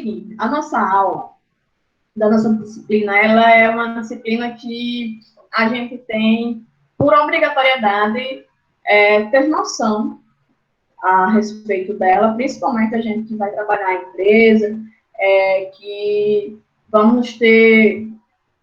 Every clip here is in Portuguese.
seguinte, a nossa aula, da nossa disciplina, ela é uma disciplina que a gente tem, por obrigatoriedade, ter noção a respeito dela, principalmente a gente que vai trabalhar em empresa, que vamos ter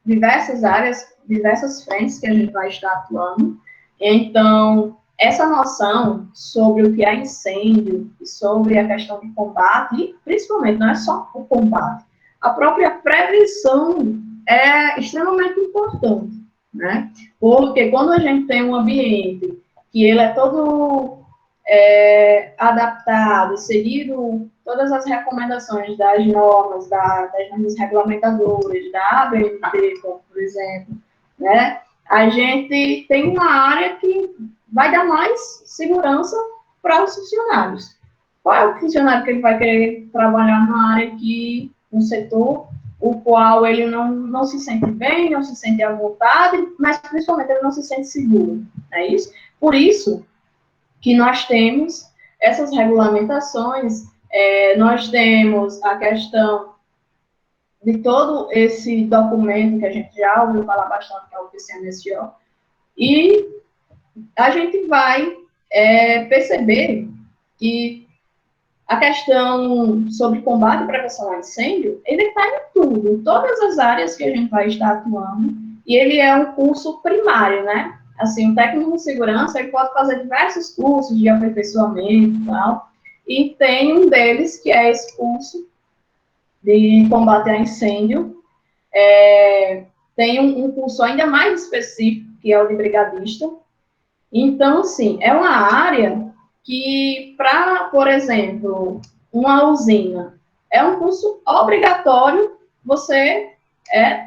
diversas áreas, diversas frentes que a gente vai estar atuando. Então, essa noção sobre o que é incêndio, sobre a questão de combate, e principalmente não é só o combate, a própria prevenção é extremamente importante, né? Porque quando a gente tem um ambiente que ele é todo adaptado, seguido todas as recomendações das normas, das normas regulamentadoras, da ABNT, por exemplo, né? A gente tem uma área que vai dar mais segurança para os funcionários. Qual é o funcionário que ele vai querer trabalhar numa área que, um setor, o qual ele não se sente bem, não se sente à vontade, mas principalmente ele não se sente seguro, é isso? Por isso que nós temos essas regulamentações, nós temos a questão de todo esse documento que a gente já ouviu falar bastante, que é o PCMSO, e a gente vai perceber que a questão sobre combate e prevenção ao incêndio, ele está em tudo, em todas as áreas que a gente vai estar atuando, e ele é um curso primário, né? Assim, o técnico de segurança, ele pode fazer diversos cursos de aperfeiçoamento e tal, e tem um deles, que é esse curso de combate a incêndio. Tem um curso ainda mais específico, que é o de brigadista. Então, assim, é uma área que, para, por exemplo, uma usina, é um curso obrigatório você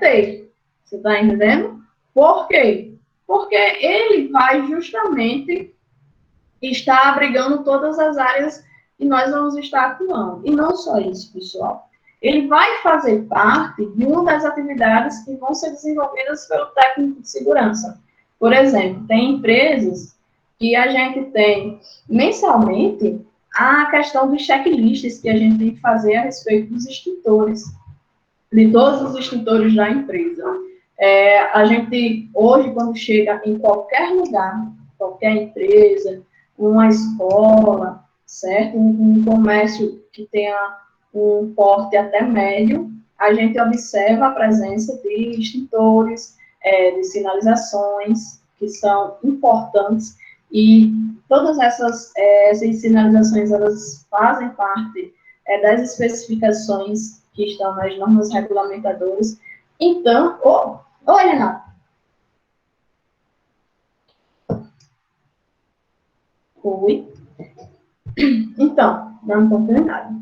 ter. Você está entendendo? Por quê? Porque ele vai justamente estar abrigando todas as áreas que nós vamos estar atuando. E não só isso, pessoal. Ele vai fazer parte de uma das atividades que vão ser desenvolvidas pelo técnico de segurança. Por exemplo, tem empresas que a gente tem mensalmente a questão dos checklists que a gente tem que fazer a respeito dos extintores, de todos os extintores da empresa. A gente, hoje, quando chega em qualquer lugar, qualquer empresa, uma escola, certo? Um comércio que tenha um porte até médio, a gente observa a presença de extintores, de sinalizações, que são importantes, e todas essas sinalizações, elas fazem parte das especificações que estão nas normas regulamentadoras. Então, oi, Renato. Oi. Então, dando oportunidade.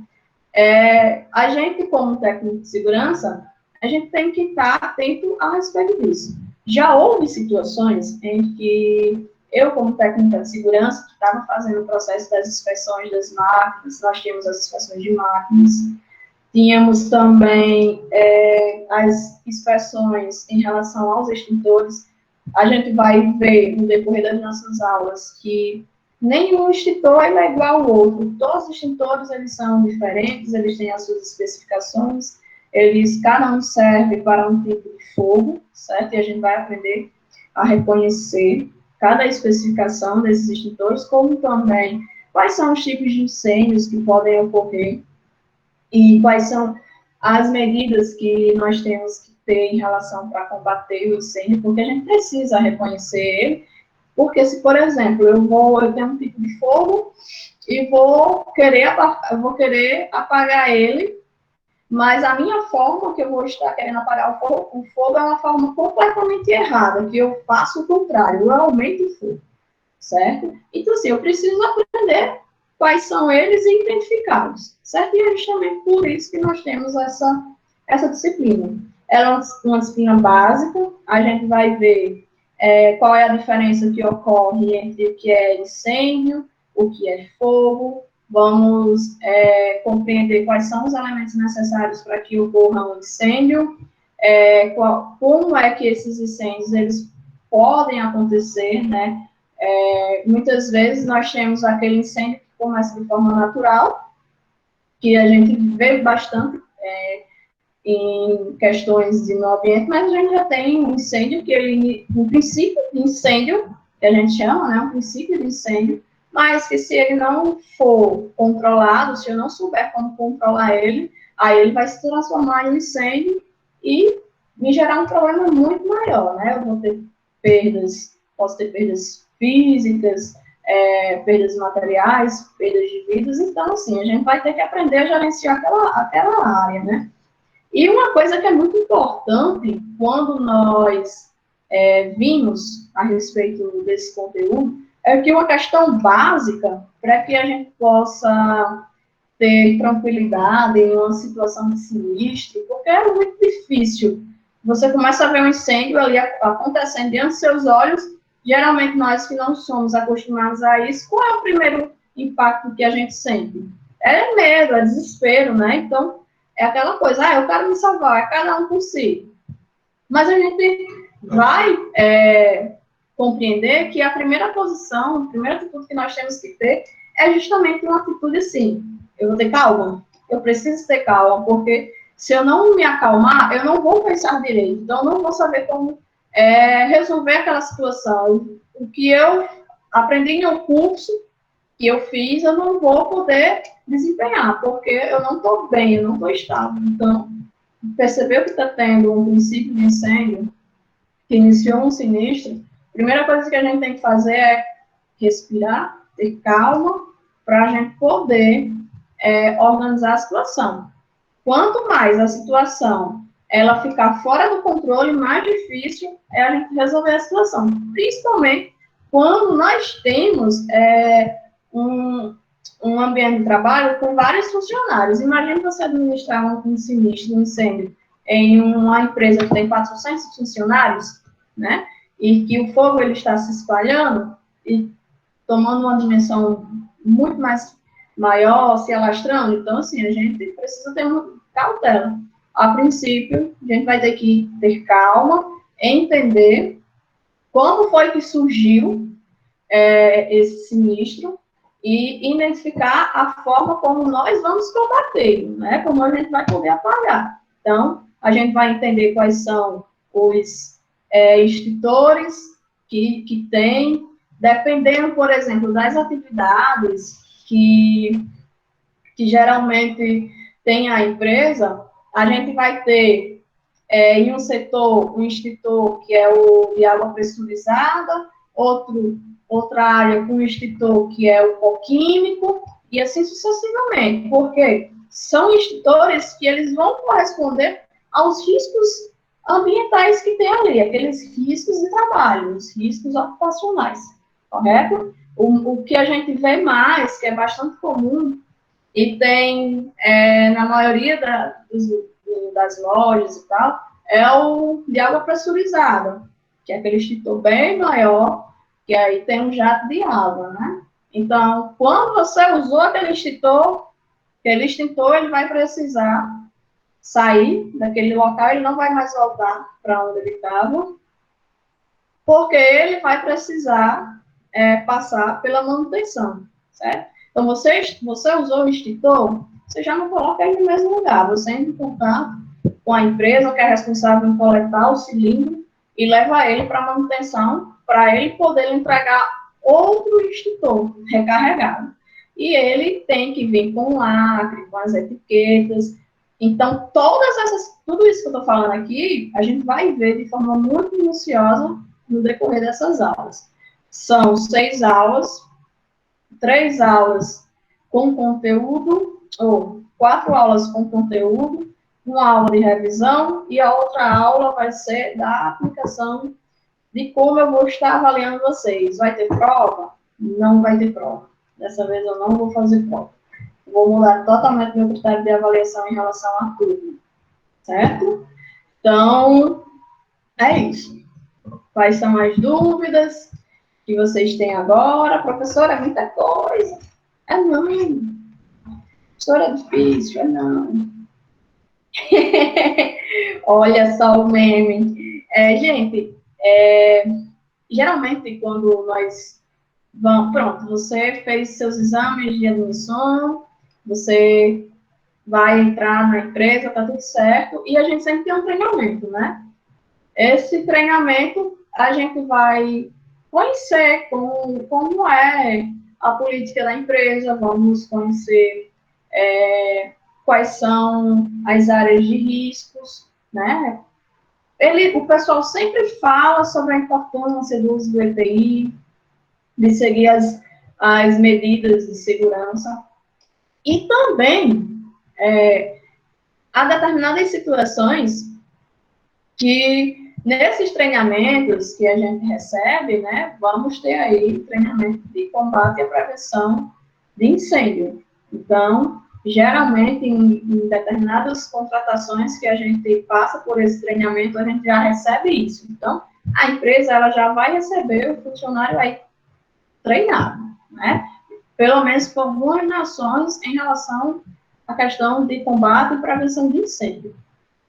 A gente, como técnico de segurança, a gente tem que estar atento a respeito disso. Já houve situações em que eu, como técnica de segurança, que estava fazendo o processo das inspeções das máquinas, nós tínhamos as inspeções de máquinas, tínhamos também as inspeções em relação aos extintores. A gente vai ver, no decorrer das nossas aulas, que nenhum extintor é igual ao outro. Todos os extintores, eles são diferentes, eles têm as suas especificações, cada um serve para um tipo de fogo, certo? E a gente vai aprender a reconhecer cada especificação desses extintores, como também quais são os tipos de incêndios que podem ocorrer e quais são as medidas que nós temos que ter em relação para combater o incêndio, porque a gente precisa reconhecer ele. Porque se, por exemplo, eu tenho um tipo de fogo e vou querer apagar ele, mas a minha forma que eu vou estar querendo apagar o fogo é uma forma completamente errada, que eu faço o contrário, eu aumento o fogo, certo? Então, assim, eu preciso aprender quais são eles e identificá-los, certo? E é justamente por isso que nós temos essa disciplina. Ela é uma disciplina básica, a gente vai ver qual é a diferença que ocorre entre o que é incêndio, o que é fogo, vamos compreender quais são os elementos necessários para que ocorra um incêndio, como é que esses incêndios eles podem acontecer, né? Muitas vezes nós temos aquele incêndio que começa de forma natural, que a gente vê bastante em questões de meio ambiente, mas a gente já tem um incêndio, um princípio de incêndio, que a gente chama, né, um princípio de incêndio, mas que se ele não for controlado, se eu não souber como controlar ele, aí ele vai se transformar em um incêndio e me gerar um problema muito maior, né? Eu vou ter perdas, posso ter perdas físicas, perdas materiais, perdas de vidas, então, assim, a gente vai ter que aprender a gerenciar aquela área, né? E uma coisa que é muito importante, quando nós vimos a respeito desse conteúdo, é que uma questão básica para que a gente possa ter tranquilidade em uma situação de sinistro, porque é muito difícil. Você começa a ver um incêndio ali acontecendo diante dos seus olhos, geralmente nós que não somos acostumados a isso, qual é o primeiro impacto que a gente sente? É medo, é desespero, né? Então, é aquela coisa, eu quero me salvar, é cada um por si. Mas a gente vai compreender que a primeira posição, a primeira atitude que nós temos que ter é justamente uma atitude assim, eu vou ter calma, eu preciso ter calma, porque se eu não me acalmar, eu não vou pensar direito, então eu não vou saber como resolver aquela situação. O que eu aprendi em um curso que eu fiz, eu não vou poder desempenhar, porque eu não estou bem, eu não estou estável. Então, percebeu que está tendo um princípio de incêndio, que iniciou um sinistro, a primeira coisa que a gente tem que fazer é respirar, ter calma, para a gente poder organizar a situação. Quanto mais a situação ela ficar fora do controle, mais difícil é a gente resolver a situação. Principalmente quando nós temos um ambiente de trabalho com vários funcionários. Imagina você administrar um sinistro, um incêndio, em uma empresa que tem 400 funcionários, né? E que o fogo ele está se espalhando e tomando uma dimensão muito mais maior, se alastrando. Então, assim, a gente precisa ter uma cautela. A princípio, a gente vai ter que ter calma, entender como foi que surgiu esse sinistro e identificar a forma como nós vamos combater, né? Como a gente vai poder apagar. Então, a gente vai entender quais são os extintores que tem, dependendo, por exemplo, das atividades que geralmente tem a empresa, a gente vai ter em um setor, um extintor que é o de água pressurizada, outra área com o extintor que é o pó químico, e assim sucessivamente, porque são extintores que eles vão corresponder aos riscos ambientais que tem ali, aqueles riscos de trabalho, os riscos ocupacionais, correto? O que a gente vê mais, que é bastante comum, e tem na maioria das lojas e tal, é o de água pressurizada, que é aquele extintor bem maior, que aí tem um jato de água, né? Então, quando você usou aquele extintor ele vai precisar sair daquele local, ele não vai mais voltar para onde ele estava, porque ele vai precisar passar pela manutenção, certo? Então, você usou o extintor, você já não coloca ele no mesmo lugar, você entra em contato com a empresa que é responsável em coletar o cilindro e leva ele para manutenção, para ele poder entregar outro extintor recarregado. E ele tem que vir com lacre, com as etiquetas. Então, tudo isso que eu estou falando aqui, a gente vai ver de forma muito minuciosa no decorrer dessas aulas. São 6 aulas, 3 aulas com conteúdo, ou 4 aulas com conteúdo, uma aula de revisão e a outra aula vai ser da aplicação de como eu vou estar avaliando vocês. Vai ter prova? Não vai ter prova. Dessa vez eu não vou fazer prova. Vou mudar totalmente meu critério de avaliação em relação a tudo. Certo? Então, é isso. Quais são as dúvidas que vocês têm agora? Professora, é muita coisa. É não. Professora, é difícil. É não. Olha só o meme. Gente, geralmente quando nós vamos... Pronto, você fez seus exames de admissão, você vai entrar na empresa, tá tudo certo, e a gente sempre tem um treinamento, né? Esse treinamento, a gente vai conhecer como é a política da empresa, vamos conhecer quais são as áreas de riscos, né? O pessoal sempre fala sobre a importância do uso do EPI, de seguir as medidas de segurança, e também há determinadas situações que nesses treinamentos que a gente recebe, né, vamos ter aí treinamento de combate e prevenção de incêndio. Então, geralmente, em determinadas contratações que a gente passa por esse treinamento, a gente já recebe isso. Então, a empresa ela já vai receber o funcionário aí treinado, né? Pelo menos por algumas nações em relação à questão de combate e prevenção de incêndio.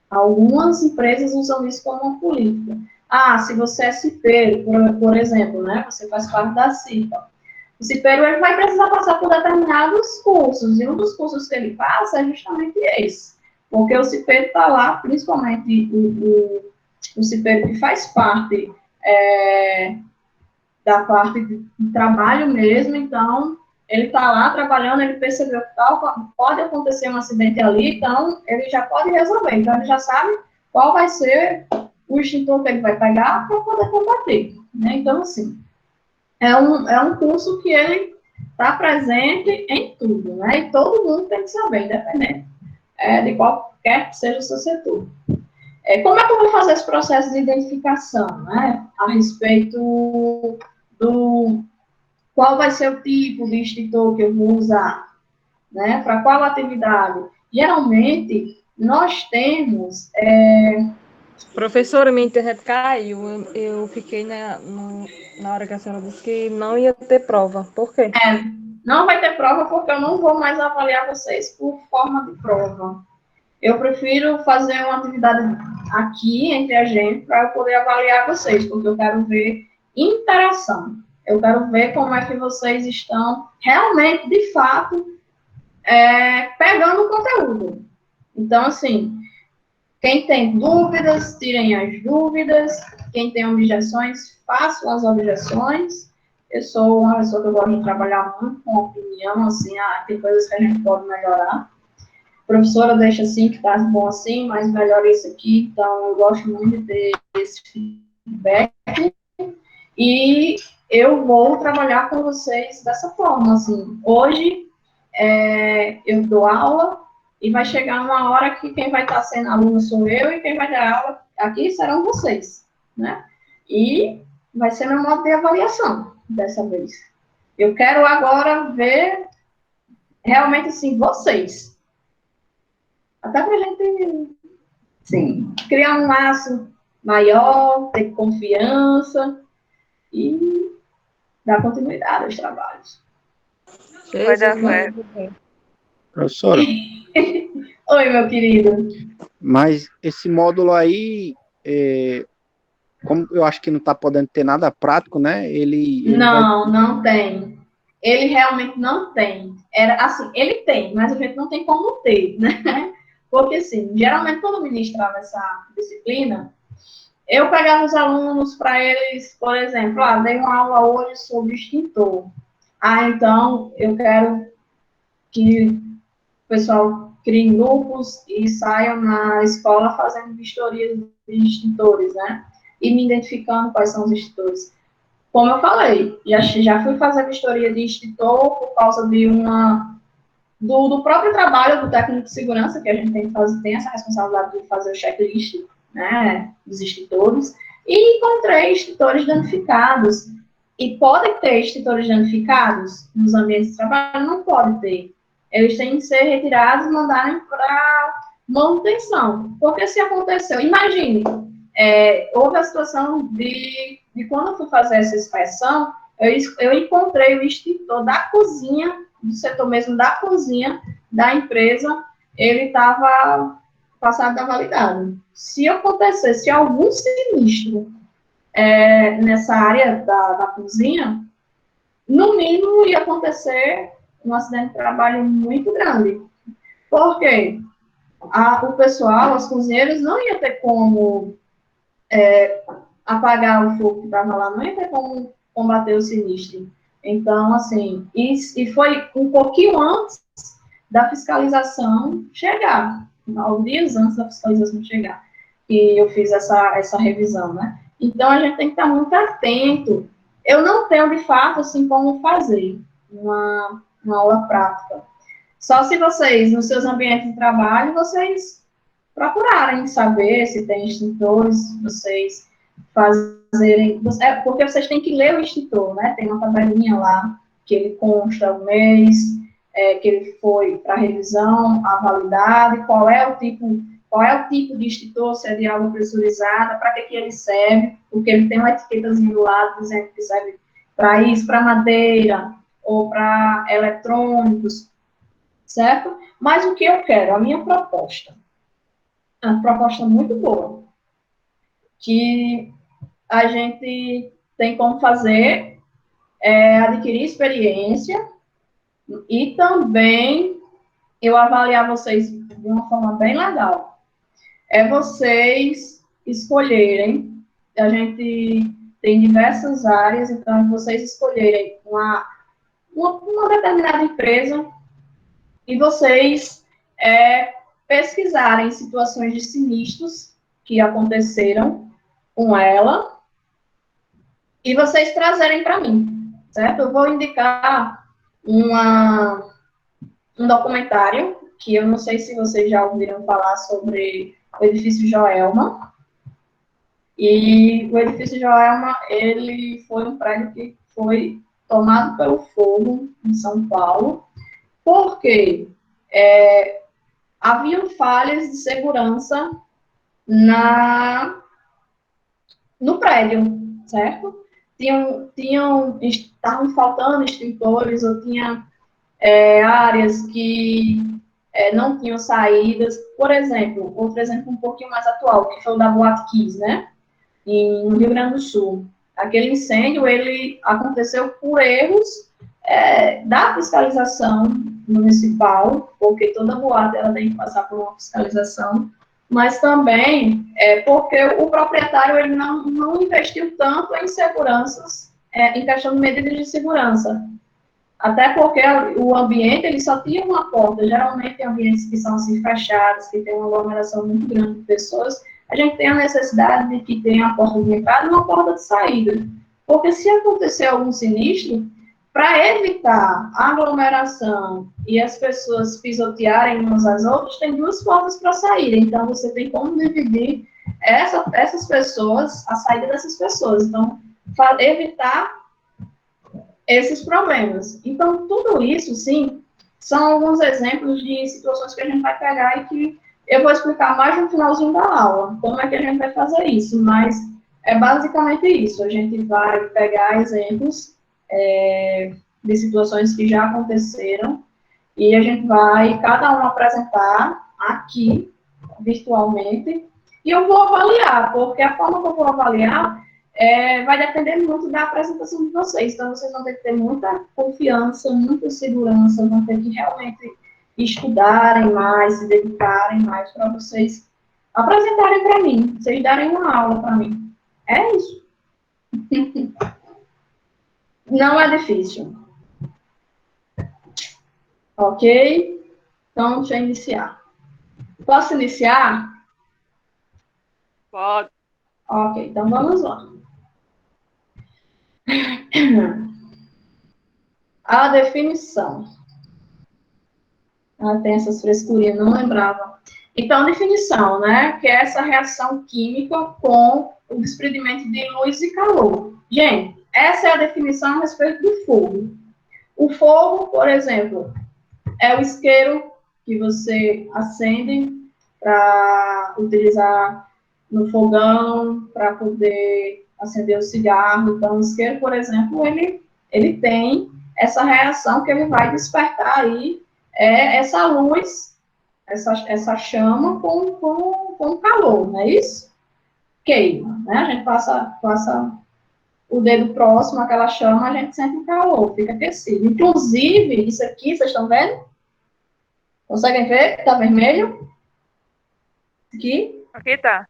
Algumas empresas usam isso como uma política. Ah, se você é cipeiro, por exemplo, né? Você faz parte da CIPA. O cipeiro ele vai precisar passar por determinados cursos, e um dos cursos que ele passa é justamente esse. Porque o cipeiro está lá, principalmente o cipeiro que faz parte da parte de trabalho mesmo, então ele está lá trabalhando, ele percebeu que pode acontecer um acidente ali, então ele já pode resolver, então ele já sabe qual vai ser o extintor que ele vai pegar para poder combater, né? Então, assim, é um curso que ele está presente em tudo, né? E todo mundo tem que saber, independente de qualquer que seja o seu setor. Como é que eu vou fazer esse processo de identificação, né? A respeito do qual vai ser o tipo de extintor que eu vou usar, né? Para qual atividade? Geralmente, nós temos... Professora, minha internet caiu. Eu fiquei na hora que a senhora disse que não ia ter prova. Por quê? Não vai ter prova porque eu não vou mais avaliar vocês por forma de prova. Eu prefiro fazer uma atividade aqui entre a gente para eu poder avaliar vocês, porque eu quero ver interação. Eu quero ver como é que vocês estão realmente, de fato, pegando o conteúdo. Então, assim, quem tem dúvidas, tirem as dúvidas. Quem tem objeções, façam as objeções. Eu sou uma pessoa que eu gosto de trabalhar muito com opinião, assim, tem coisas que a gente pode melhorar. A professora deixa assim, que tá bom assim, mas melhora isso aqui. Então, eu gosto muito de ter esse feedback. E eu vou trabalhar com vocês dessa forma, assim. Hoje, eu dou aula e vai chegar uma hora que quem vai estar sendo aluno sou eu e quem vai dar aula aqui serão vocês, né? E vai ser meu modo de avaliação dessa vez. Eu quero agora ver realmente, assim, vocês. Até para a gente, sim, criar um laço maior, ter confiança e dar continuidade aos trabalhos. Vai dar certo. Professora, Oi, meu querido. mas esse módulo aí, como eu acho que não está podendo ter nada prático, né? Ele vai. Não tem. Ele realmente não tem. Era assim, ele tem, mas a gente não tem como ter, né? Porque, assim, geralmente quando eu ministrava essa disciplina, eu pegava os alunos para eles, por exemplo, dei uma aula hoje sobre extintor. Então, eu quero que o pessoal crie grupos e saiam na escola fazendo vistorias de extintores, né? E me identificando quais são os extintores. Como eu falei, já fui fazer vistoria de extintor por causa de do próprio trabalho do técnico de segurança, que a gente tem essa responsabilidade de fazer o checklist, né, dos extintores, e encontrei extintores danificados. E podem ter extintores danificados nos ambientes de trabalho? Não pode ter. Eles têm que ser retirados e mandarem para manutenção. Porque se aconteceu, imagine, houve a situação de quando eu fui fazer essa inspeção, eu encontrei o extintor da cozinha, do setor mesmo da cozinha, da empresa, ele estava passado da validade. Se acontecesse algum sinistro nessa área da cozinha, no mínimo ia acontecer um acidente de trabalho muito grande. Por quê? O pessoal, as cozinheiras, não ia ter como apagar o fogo que estava lá, não ia ter como combater o sinistro. Então, assim, e foi um pouquinho antes da fiscalização chegar, alguns dias antes da fiscalização chegar, que eu fiz essa revisão, né? Então, a gente tem que estar muito atento. Eu não tenho, de fato, assim, como fazer uma aula prática. Só se vocês, nos seus ambientes de trabalho, vocês procurarem saber se tem extintores, vocês fazerem... porque vocês têm que ler o extintor, né? Tem uma tabelinha lá, que ele consta o mês, que ele foi para revisão, a validade, qual é o tipo de extintor, se é de água pressurizada, para que ele serve, porque ele tem uma etiquetazinha do lado dizendo que serve para isso, para madeira, ou para eletrônicos, certo? Mas o que eu quero, a minha proposta, uma proposta muito boa, que a gente tem como fazer adquirir experiência e também eu avaliar vocês de uma forma bem legal. É vocês escolherem, a gente tem diversas áreas, então vocês escolherem uma determinada empresa e vocês pesquisarem situações de sinistros que aconteceram com ela e vocês trazerem para mim, certo? Eu vou indicar um documentário que eu não sei se vocês já ouviram falar sobre o edifício Joelma. E o edifício Joelma, ele foi um prédio que foi tomado pelo fogo em São Paulo, porque haviam falhas de segurança no prédio, certo? Estavam faltando extintores, ou tinha áreas que não tinham saídas. Por exemplo, outro exemplo um pouquinho mais atual, que foi o da Boate Kiss, né? No Rio Grande do Sul. Aquele incêndio, ele aconteceu por erros da fiscalização municipal, porque toda boate ela tem que passar por uma fiscalização, mas também porque o proprietário ele não investiu tanto em seguranças, em questão de medidas de segurança. Até porque o ambiente ele só tinha uma porta, geralmente em ambientes que são assim fechados, que tem uma aglomeração muito grande de pessoas, a gente tem a necessidade de que tenha uma porta de entrada e uma porta de saída. Porque se acontecer algum sinistro, para evitar a aglomeração e as pessoas pisotearem umas às outras, tem duas portas para sair. Então, você tem como dividir essas pessoas, a saída dessas pessoas. Então, evitar esses problemas. Então, tudo isso, sim, são alguns exemplos de situações que a gente vai pegar e que eu vou explicar mais no finalzinho da aula, como é que a gente vai fazer isso, mas é basicamente isso. A gente vai pegar exemplos de situações que já aconteceram e a gente vai, cada um apresentar aqui, virtualmente, e eu vou avaliar, porque a forma que eu vou avaliar vai depender muito da apresentação de vocês. Então, vocês vão ter que ter muita confiança, muita segurança, vão ter que realmente estudarem mais, se dedicarem mais para vocês apresentarem para mim, vocês darem uma aula para mim. É isso. Não é difícil. Ok? Então, deixa eu iniciar. Posso iniciar? Pode. Ok, então vamos lá. A definição. Tem essas frescurinhas, não lembrava. Então, definição, né? Que é essa reação química com o desprendimento de luz e calor. Gente, essa é a definição a respeito do fogo. O fogo, por exemplo, é o isqueiro que você acende para utilizar no fogão, para poder acender o cigarro. Então, o isqueiro, por exemplo, ele tem essa reação que ele vai despertar aí essa luz, essa chama com calor, não é isso? Queima, né? A gente passa o dedo próximo àquela chama, a gente sente o calor, fica aquecido. Inclusive, isso aqui, vocês estão vendo? Conseguem ver? Tá vermelho? Aqui. Aqui tá.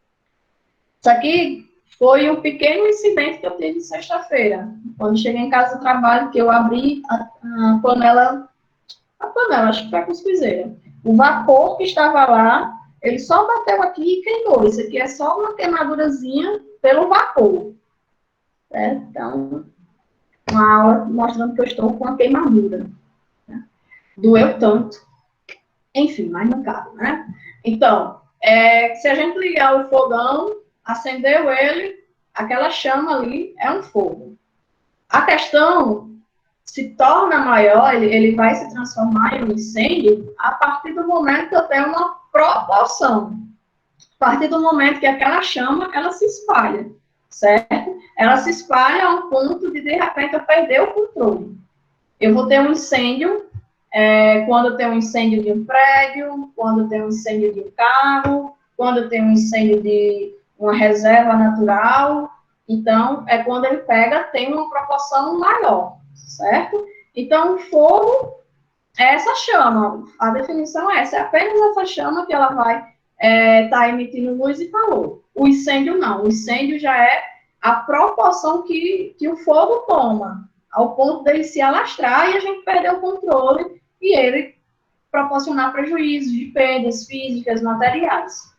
Isso aqui foi um pequeno incidente que eu tive sexta-feira. Quando cheguei em casa do trabalho, que eu abri a panela, acho que foi a cuscuzeira. O vapor que estava lá, ele só bateu aqui e queimou. Isso aqui é só uma queimadurazinha pelo vapor. Certo? Então, uma aula mostrando que eu estou com uma queimadura. Né? Doeu tanto. Enfim, mas não cabe, né? Então, se a gente ligar o fogão, acendeu ele, aquela chama ali é um fogo. A questão se torna maior, ele vai se transformar em um incêndio a partir do momento que eu tenho uma proporção. A partir do momento que aquela chama, ela se espalha, certo? Ela se espalha a um ponto de repente, eu perder o controle. Eu vou ter um incêndio, quando eu tenho um incêndio de um prédio, quando eu tenho um incêndio de um carro, quando eu tenho um incêndio de uma reserva natural. Então, é quando ele tem uma proporção maior, certo? Então, o fogo é essa chama. A definição é essa, é apenas essa chama que ela vai estar emitindo luz e calor. O incêndio não. O incêndio já é a proporção que o fogo toma, ao ponto dele se alastrar e a gente perder o controle e ele proporcionar prejuízos de perdas físicas, materiais.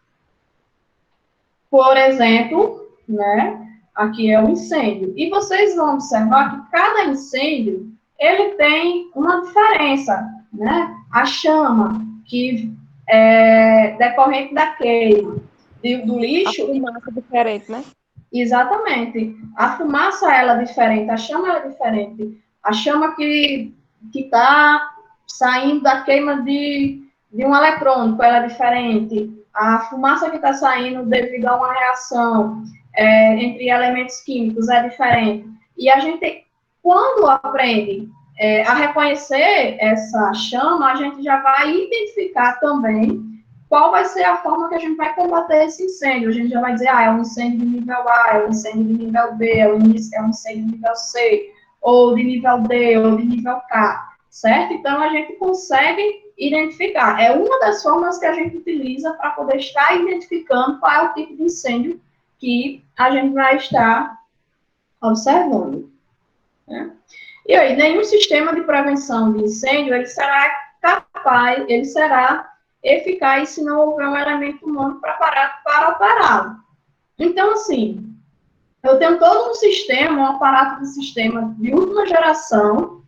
Por exemplo, né, aqui é um incêndio. E vocês vão observar que cada incêndio, ele tem uma diferença, né? A chama que é decorrente da queima do lixo... A fumaça diferente, né? Exatamente. A fumaça, ela é diferente, a chama é diferente. A chama que está saindo da queima de um eletrônico, ela é diferente. A fumaça que está saindo devido a uma reação entre elementos químicos é diferente. E a gente, quando aprende a reconhecer essa chama, a gente já vai identificar também qual vai ser a forma que a gente vai combater esse incêndio. A gente já vai dizer, é um incêndio de nível A, é um incêndio de nível B, é um incêndio de nível C, ou de nível D, ou de nível K, certo? Então, a gente consegue identificar. É uma das formas que a gente utiliza para poder estar identificando qual é o tipo de incêndio que a gente vai estar observando. Né? E aí, nenhum sistema de prevenção de incêndio, ele será capaz, ele será eficaz se não houver um elemento humano preparado para operá-lo. Então, assim, eu tenho todo um sistema, um aparato de sistema de última geração,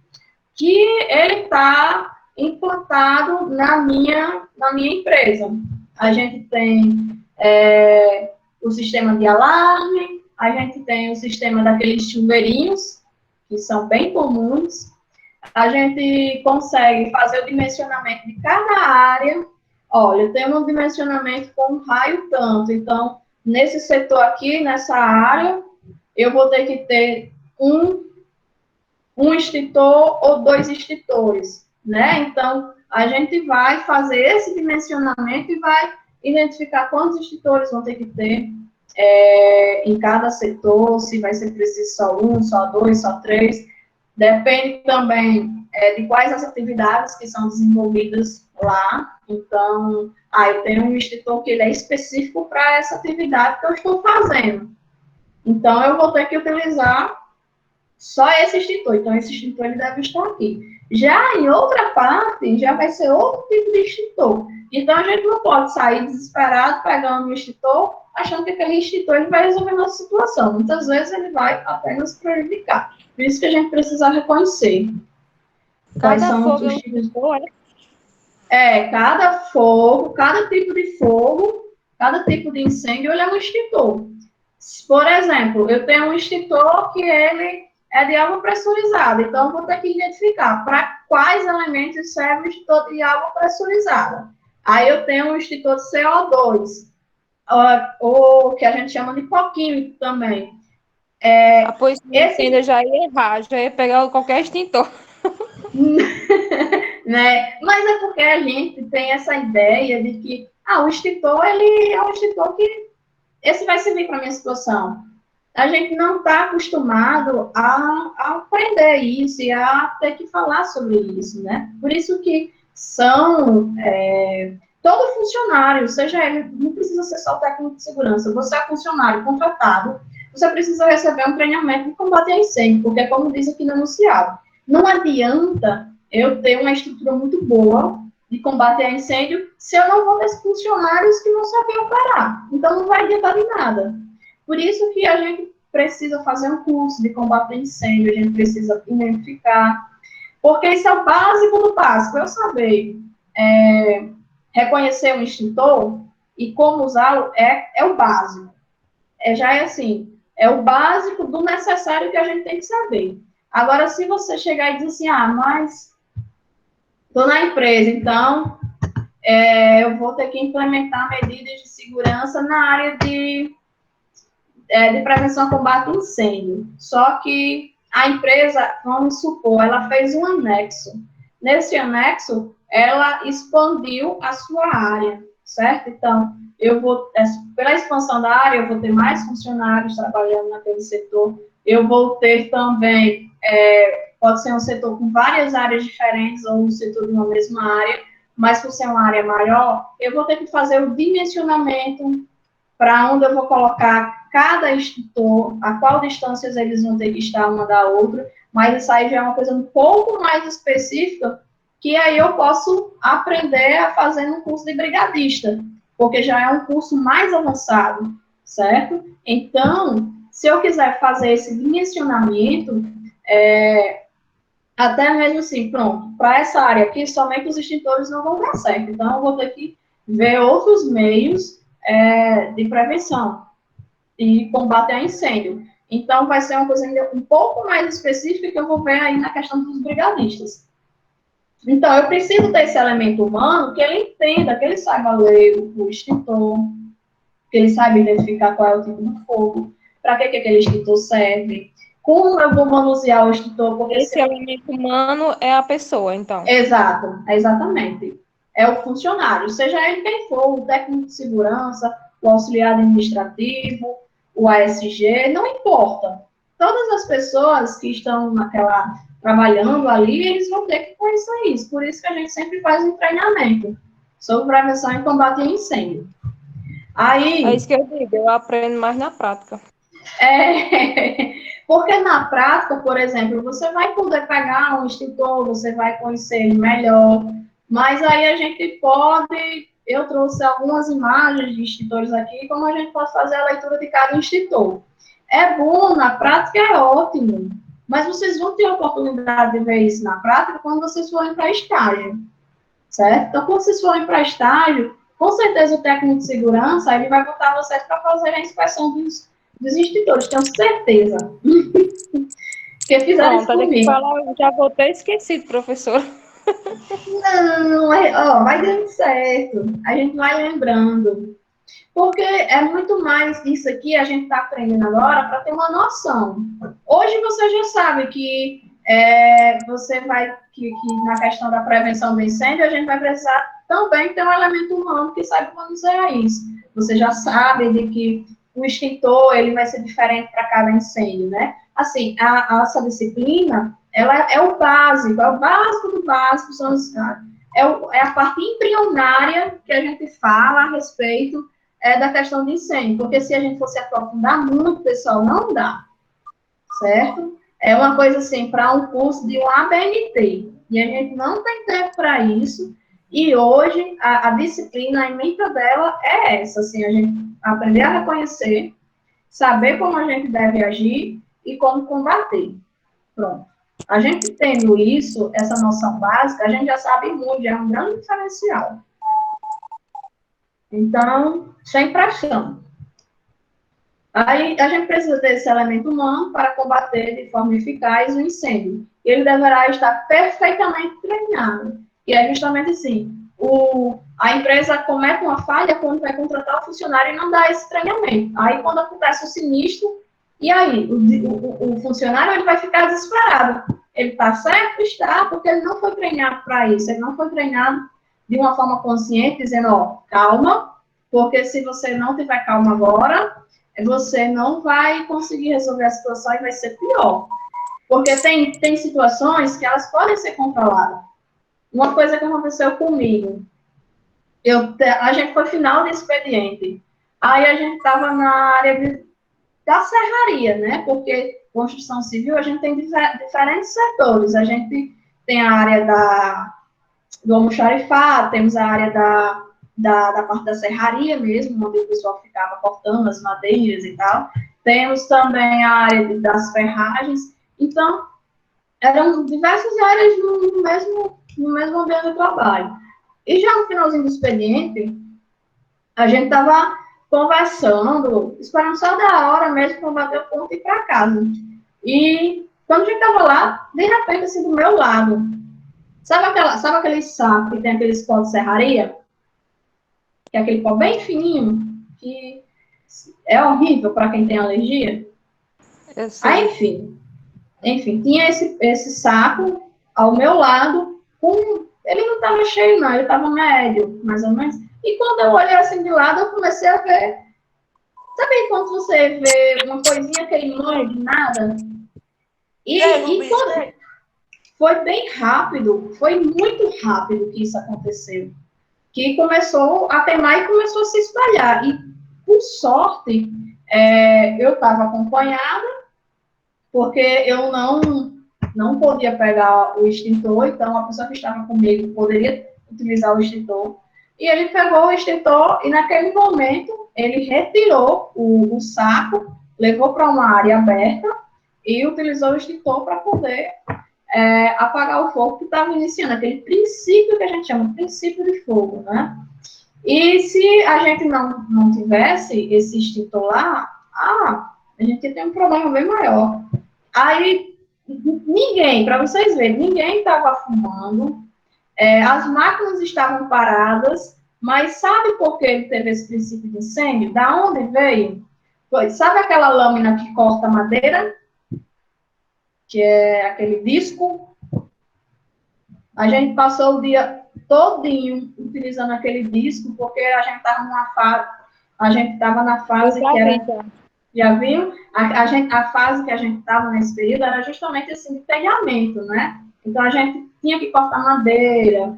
que ele está implantado na minha empresa. A gente tem o sistema de alarme, a gente tem o sistema daqueles chuveirinhos, que são bem comuns. A gente consegue fazer o dimensionamento de cada área. Olha, eu tenho um dimensionamento com um raio tanto. Então, nesse setor aqui, nessa área, eu vou ter que ter um extintor ou 2 extintores, né? Então, a gente vai fazer esse dimensionamento e vai identificar quantos extintores vão ter que ter em cada setor, se vai ser preciso só 1, só 2, só 3. Depende também de quais as atividades que são desenvolvidas lá. Então, eu tenho um extintor que ele é específico para essa atividade que eu estou fazendo. Então, eu vou ter que utilizar só esse extintor. Então, esse extintor ele deve estar aqui. Já em outra parte, já vai ser outro tipo de extintor. Então, a gente não pode sair desesperado pegando um extintor, achando que aquele extintor ele vai resolver a nossa situação. Muitas vezes, ele vai apenas prejudicar. Por isso que a gente precisa reconhecer. Quais são os tipos de... cada fogo, cada tipo de fogo, cada tipo de incêndio, ele é um extintor. Por exemplo, eu tenho um extintor que ele é de água pressurizada, então eu vou ter que identificar para quais elementos serve o extintor de água pressurizada. Aí eu tenho um extintor de CO2, ou que a gente chama de pó químico também. Pois esse já ia errar, já ia pegar qualquer extintor. Né? Mas é porque a gente tem essa ideia de que o extintor, ele é um extintor que esse vai servir para a minha situação. A gente não está acostumado a aprender isso e a ter que falar sobre isso, né? Por isso que são todo funcionário, seja ele, não precisa ser só técnico de segurança, você é funcionário contratado, você precisa receber um treinamento de combate a incêndio, porque, como diz aqui no enunciado, não adianta eu ter uma estrutura muito boa de combate a incêndio se eu não vou ter funcionários que não sabem operar. Então, não vai adiantar de nada. Por isso que a gente precisa fazer um curso de combate a incêndio, a gente precisa identificar, porque isso é o básico do básico, eu saber reconhecer um extintor e como usá-lo é o básico. Já é assim, é o básico do necessário que a gente tem que saber. Agora, se você chegar e dizer assim, mas estou na empresa, então eu vou ter que implementar medidas de segurança na área de prevenção e combate ao incêndio. Só que a empresa, vamos supor, ela fez um anexo. Nesse anexo, ela expandiu a sua área, certo? Então, pela expansão da área, eu vou ter mais funcionários trabalhando naquele setor, eu vou ter também, pode ser um setor com várias áreas diferentes, ou um setor de uma mesma área, mas por ser uma área maior, eu vou ter que fazer o dimensionamento para onde eu vou colocar cada extintor, a qual distâncias eles vão ter que estar uma da outra, mas isso aí já é uma coisa um pouco mais específica, que aí eu posso aprender a fazer no curso de brigadista, porque já é um curso mais avançado, certo? Então, se eu quiser fazer esse dimensionamento, até mesmo assim, pronto, para essa área aqui, somente os extintores não vão dar certo, então eu vou ter que ver outros meios de prevenção e combate a incêndio. Então, vai ser uma coisa ainda um pouco mais específica que eu vou ver aí na questão dos brigadistas. Então, eu preciso desse elemento humano que ele entenda, que ele saiba ler o extintor, que ele saiba identificar qual é o tipo de fogo, para que aquele extintor serve, como eu vou manusear o extintor. Porque esse elemento humano é a pessoa, então. Exato, exatamente. É o funcionário, seja ele quem for, o técnico de segurança, o auxiliar administrativo, o ASG, não importa. Todas as pessoas que estão trabalhando ali, eles vão ter que conhecer isso. Por isso que a gente sempre faz um treinamento sobre prevenção e combate a incêndio. Aí, é isso que eu digo, eu aprendo mais na prática. Porque na prática, por exemplo, você vai poder pegar um extintor, você vai conhecer ele melhor, mas aí a gente eu trouxe algumas imagens de extintores aqui, como a gente pode fazer a leitura de cada extintor. É bom, na prática é ótimo, mas vocês vão ter a oportunidade de ver isso na prática quando vocês forem para estágio, certo? Então, quando vocês forem para estágio, com certeza o técnico de segurança, ele vai botar vocês para fazer a inspeção dos extintores, tenho certeza. Que fizeram isso comigo. Já vou ter esquecido, professor. Não, vai dando certo. A gente vai lembrando. Porque é muito mais isso aqui, a gente está aprendendo agora para ter uma noção. Hoje você já sabe que que na questão da prevenção do incêndio, a gente vai precisar também ter um elemento humano que saiba manusear isso. Você já sabe de que o extintor, ele vai ser diferente para cada incêndio, né? Assim, essa disciplina, ela é o básico do básico, é a parte embrionária que a gente fala a respeito da questão de incêndio, porque se a gente fosse aprofundar muito, pessoal, não dá, certo? É uma coisa assim, para um curso de um ABNT, e a gente não tem tempo para isso, e hoje a disciplina, a ementa dela é essa, assim, a gente aprender a reconhecer, saber como a gente deve agir e como combater. Pronto. A gente tendo isso, essa noção básica, a gente já sabe muito, já é um grande diferencial. Então, sem pressão. Aí, a gente precisa desse elemento humano para combater de forma eficaz o incêndio. Ele deverá estar perfeitamente treinado. E é justamente assim, a empresa comete uma falha quando vai contratar o funcionário e não dá esse treinamento. Aí, quando acontece o sinistro, e aí? O funcionário ele vai ficar desesperado. Ele está certo? Está, porque ele não foi treinado para isso. Ele não foi treinado de uma forma consciente, dizendo, calma, porque se você não tiver calma agora, você não vai conseguir resolver a situação e vai ser pior. Porque tem situações que elas podem ser controladas. uma coisa que aconteceu comigo. A gente foi final de expediente. Aí a gente estava na área da serraria, né? Porque construção civil a gente tem diferentes setores. A gente tem a área do almoxarifado, temos a área da parte da serraria mesmo, onde o pessoal ficava cortando as madeiras e tal. Temos também a área das ferragens. Então, eram diversas áreas no mesmo ambiente de trabalho. E já no finalzinho do expediente, a gente estava conversando, esperando só da hora mesmo para bater o ponto e ir para casa. E quando a gente estava lá, de repente, assim, do meu lado, sabe aquele saco que tem aqueles pó de serraria? Que é aquele pó bem fininho, que é horrível para quem tem alergia? Aí, enfim, tinha esse saco ao meu lado, ele não estava cheio, não, ele estava médio, mais ou menos. E quando eu olhei assim de lado, eu comecei a ver. Sabe quando você vê uma coisinha queimando de nada? E foi bem rápido, foi muito rápido que isso aconteceu. Que começou a queimar e começou a se espalhar. E, por sorte, eu estava acompanhada, porque eu não podia pegar o extintor, então a pessoa que estava comigo poderia utilizar o extintor. E ele pegou o extintor e, naquele momento, ele retirou o saco, levou para uma área aberta e utilizou o extintor para poder apagar o fogo que estava iniciando, aquele princípio que a gente chama de princípio de fogo, né? E se a gente não tivesse esse extintor lá, a gente tem um problema bem maior. Aí, ninguém, para vocês verem, ninguém estava fumando, as máquinas estavam paradas, mas sabe por que ele teve esse princípio de incêndio? Da onde veio? Sabe aquela lâmina que corta madeira? Que é aquele disco? A gente passou o dia todinho utilizando aquele disco, porque a gente estava na fase que era... Já viu? A fase que a gente estava nesse período era justamente assim, de telhamento, né? Então, a gente tinha que cortar madeira.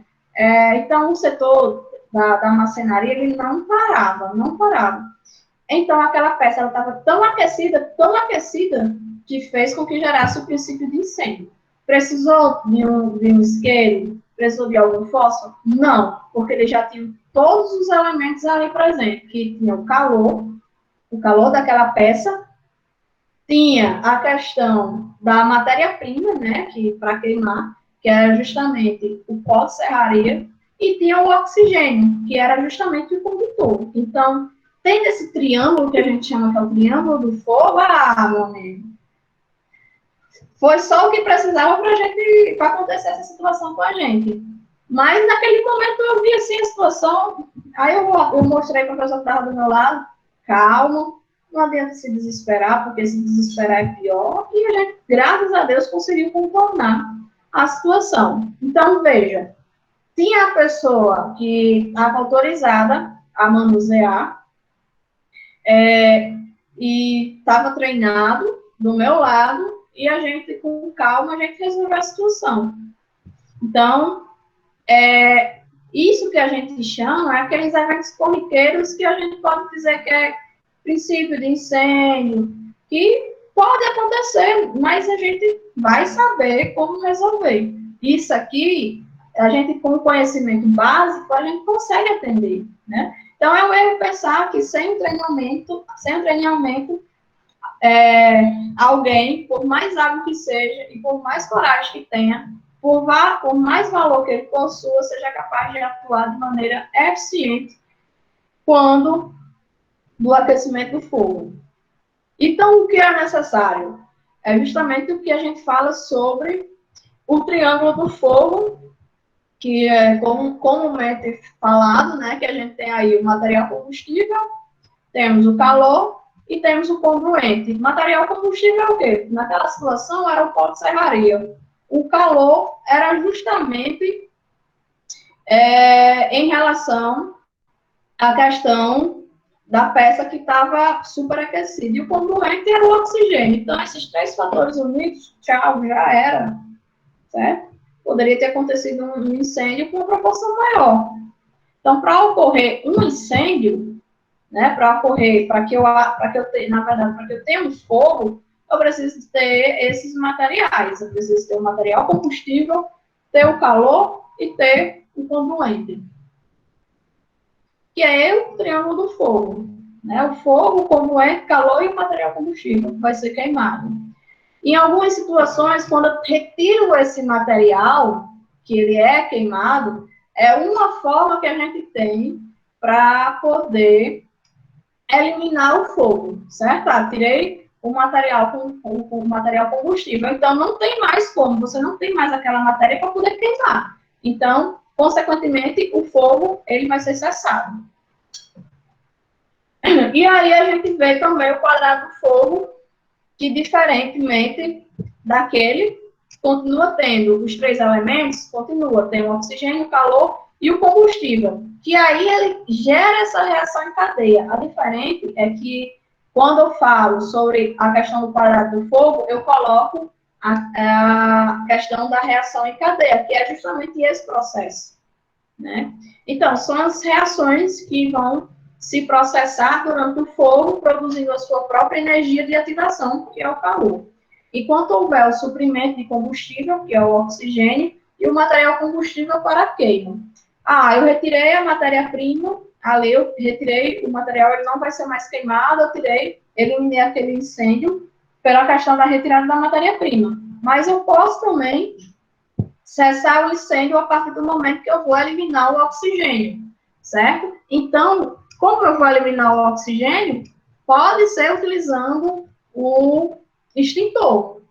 Então, o setor da marcenaria, ele não parava. Então, aquela peça estava tão aquecida, que fez com que gerasse o princípio de incêndio. Precisou de um isqueiro? Precisou de algum fósforo? Não, porque ele já tinha todos os elementos ali presentes, que tinha o calor daquela peça, tinha a questão da matéria-prima, né, que para queimar, que era justamente o pó de serraria, e tinha o oxigênio, que era justamente o condutor. Então, tem esse triângulo que a gente chama que é o triângulo do fogo, meu amigo. Foi só o que precisava para acontecer essa situação com a gente. Mas naquele momento eu vi assim a situação, aí eu mostrei para a pessoa que estava do meu lado, calma, não adianta se desesperar, porque se desesperar é pior, e a gente, graças a Deus, conseguiu contornar a situação. Então, veja, tinha a pessoa que estava autorizada a manusear, e estava treinado do meu lado, e a gente, com calma, a gente resolveu a situação. Então, isso que a gente chama é aqueles eventos corriqueiros que a gente pode dizer que é princípio de incêndio, que pode acontecer, mas a gente vai saber como resolver. Isso aqui, a gente com conhecimento básico, a gente consegue atender, né? Então, é um erro pensar que sem treinamento, alguém, por mais hábil que seja e por mais coragem que tenha, por mais valor que ele possua, seja capaz de atuar de maneira eficiente quando do aquecimento do fogo. Então, o que é necessário? É justamente o que a gente fala sobre o triângulo do fogo, que é comumente falado, né, que a gente tem aí o material combustível, temos o calor e temos o congruente. Material combustível é o quê? Naquela situação era o pó de serraria. O calor era justamente em relação à questão da peça que estava superaquecida. E o congruente era o oxigênio. Então, esses três fatores unidos, tchau, já era. Certo? poderia ter acontecido um incêndio com uma proporção maior. Então, para ocorrer um incêndio, né, para que eu tenha um fogo, eu preciso ter esses materiais. Eu preciso ter o material combustível, ter o calor e ter o conduente. Que é o triângulo do fogo. Né? O fogo, conduente, calor e o material combustível, que vai ser queimado. Em algumas situações, quando eu retiro esse material, que ele é queimado, é uma forma que a gente tem para poder eliminar o fogo, certo? Tirei o material com material combustível, então não tem mais como, você não tem mais aquela matéria para poder queimar. Então, consequentemente, o fogo ele vai ser cessado. E aí a gente vê também o quadrado do fogo, que diferentemente daquele, continua tendo os 3 elementos, continua tendo o oxigênio, o calor e o combustível, que aí ele gera essa reação em cadeia. A diferente é que, quando eu falo sobre a questão do quadrado do fogo, eu coloco a questão da reação em cadeia, que é justamente esse processo. Né? Então, são as reações que vão se processar durante o fogo, produzindo a sua própria energia de ativação, que é o calor. Enquanto houver o suprimento de combustível, que é o oxigênio, e o material combustível para a queima. Eu retirei a matéria-prima, ali eu retirei o material, ele não vai ser mais queimado, eliminei aquele incêndio pela questão da retirada da matéria-prima. Mas eu posso também cessar o incêndio a partir do momento que eu vou eliminar o oxigênio, certo? Então, como eu vou eliminar o oxigênio, pode ser utilizando o extintor.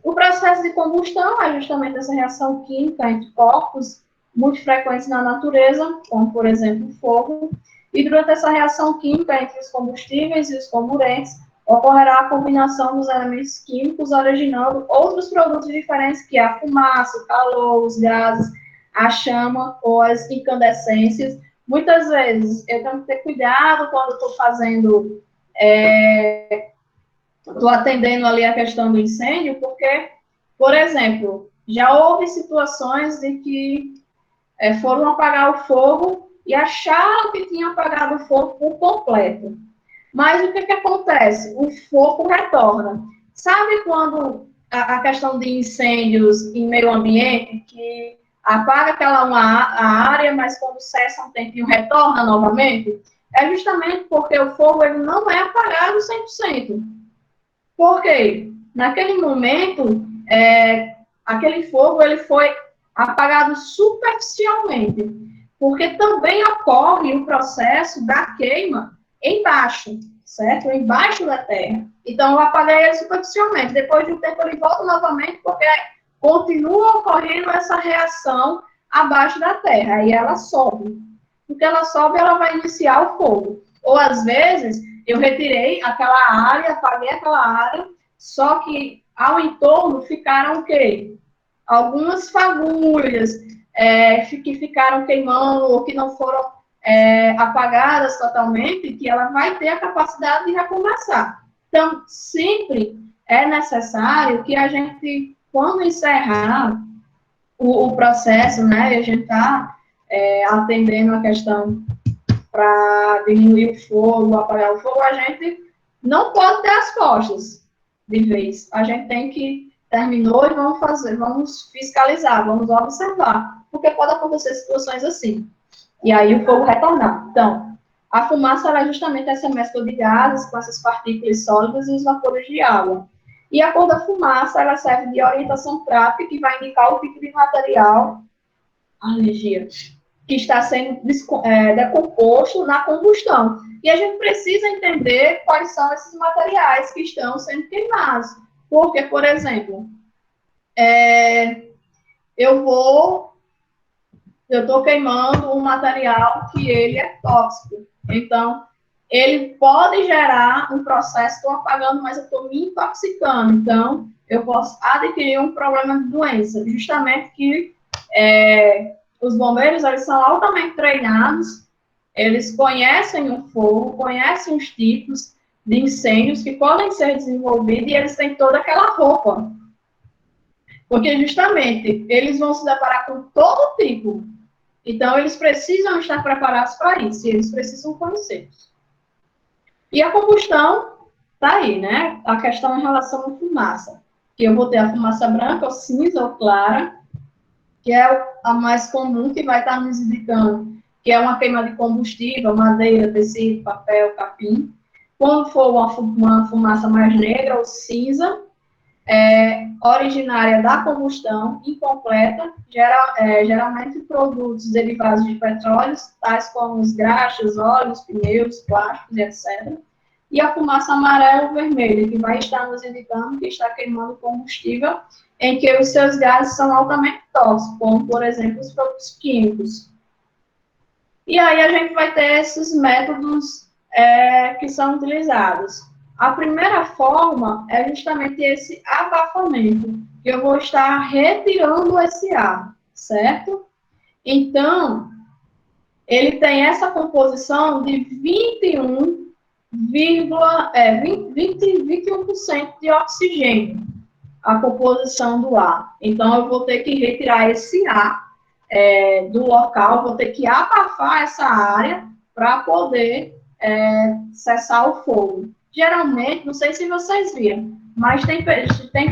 O processo de combustão é justamente essa reação química entre corpos muito frequentes na natureza, como, por exemplo, o fogo, e durante essa reação química entre os combustíveis e os comburentes, ocorrerá a combinação dos elementos químicos, originando outros produtos diferentes, que é a fumaça, o calor, os gases, a chama ou as incandescências. Muitas vezes, eu tenho que ter cuidado quando estou fazendo... Estou atendendo ali a questão do incêndio, porque, por exemplo, já houve situações de que foram apagar o fogo e acharam que tinham apagado o fogo por completo. Mas o que acontece? O fogo retorna. Sabe quando a questão de incêndios em meio ambiente, que apaga a área, mas quando cessa um tempinho retorna novamente? É justamente porque o fogo ele não é apagado 100%. Por quê? Naquele momento, aquele fogo ele foi apagado superficialmente, porque também ocorre o processo da queima embaixo, certo? Embaixo da terra. Então, eu apaguei ele superficialmente. Depois de um tempo, ele volta novamente, porque continua ocorrendo essa reação abaixo da terra, aí ela sobe. Porque ela sobe, ela vai iniciar o fogo. Ou, às vezes, eu retirei aquela área, apaguei aquela área, só que ao entorno ficaram o quê? Algumas fagulhas que ficaram queimando ou que não foram apagadas totalmente, que ela vai ter a capacidade de recomeçar. Então, sempre é necessário que a gente, quando encerrar o processo, né, a gente está atendendo a questão para diminuir o fogo, apagar o fogo, a gente não pode ter as costas de vez. A gente tem que terminou e vamos fiscalizar, vamos observar, porque pode acontecer situações assim. E aí o fogo retornar. Então, a fumaça é justamente essa mescla de gases com essas partículas sólidas e os vapores de água. E a cor da fumaça, ela serve de orientação prática que vai indicar o tipo de material, a energia, que está sendo decomposto na combustão. E a gente precisa entender quais são esses materiais que estão sendo queimados. Porque, por exemplo, eu estou queimando um material que ele é tóxico. Então, ele pode gerar um processo, estou apagando, mas eu estou me intoxicando. Então, eu posso adquirir um problema de doença. Justamente que os bombeiros, eles são altamente treinados, eles conhecem o fogo, conhecem os tipos de incêndios que podem ser desenvolvidos e eles têm toda aquela roupa Porque justamente eles vão se deparar com todo tipo. Então, eles precisam estar preparados para isso, e eles precisam conhecer. E a combustão está aí, né? A questão em relação à fumaça. Que eu vou ter a fumaça branca, ou cinza, ou clara, que é a mais comum, que vai estar nos indicando que é uma queima de combustível, madeira, tecido, papel, capim. Quando for uma fumaça mais negra ou cinza, originária da combustão, incompleta, geralmente produtos derivados de petróleos, tais como os graxas, óleos, pneus, plásticos, etc. E a fumaça amarela ou vermelha, que vai estar nos indicando que está queimando combustível em que os seus gases são altamente tóxicos, como, por exemplo, os produtos químicos. E aí a gente vai ter esses métodos que são utilizados. A primeira forma é justamente esse abafamento, que eu vou estar retirando esse ar, certo? Então, ele tem essa composição de 21% de oxigênio, a composição do ar. Então, eu vou ter que retirar esse ar do local, vou ter que abafar essa área para poder cessar o fogo. Geralmente, não sei se vocês viram, mas tem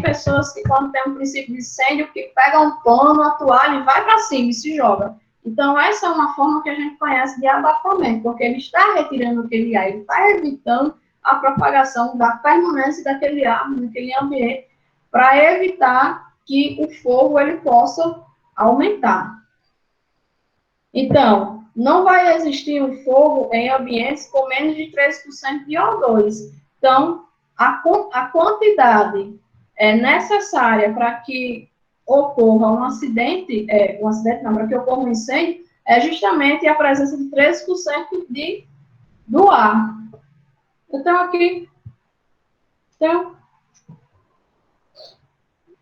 pessoas que, quando tem um princípio de incêndio, que pega um pano, a toalha e vai para cima e se joga. Então, essa é uma forma que a gente conhece de abafamento, porque ele está retirando aquele ar, ele está evitando a propagação da permanência daquele ar naquele ambiente, para evitar que o fogo ele possa aumentar. Então, não vai existir um fogo em ambientes com menos de 3% de O2. Então, a quantidade necessária para que ocorra um acidente, para que ocorra um incêndio, é justamente a presença de 13% do ar. Então, aqui,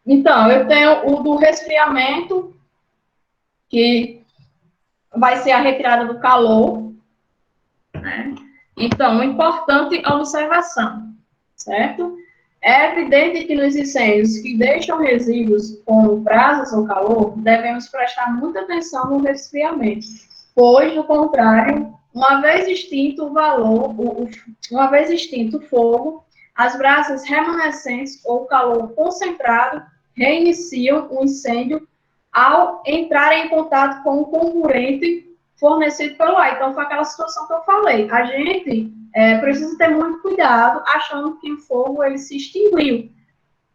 então, eu tenho o do resfriamento, que vai ser a retirada do calor, né? Então, importante observação, certo? É evidente que nos incêndios que deixam resíduos como brasas ou calor, devemos prestar muita atenção no resfriamento, pois, do contrário, uma vez extinto o fogo, as brasas remanescentes ou calor concentrado reiniciam o incêndio ao entrarem em contato com o comburente fornecido pelo ar. Então, foi aquela situação que eu falei. A gente precisa ter muito cuidado, achando que o fogo ele se extinguiu,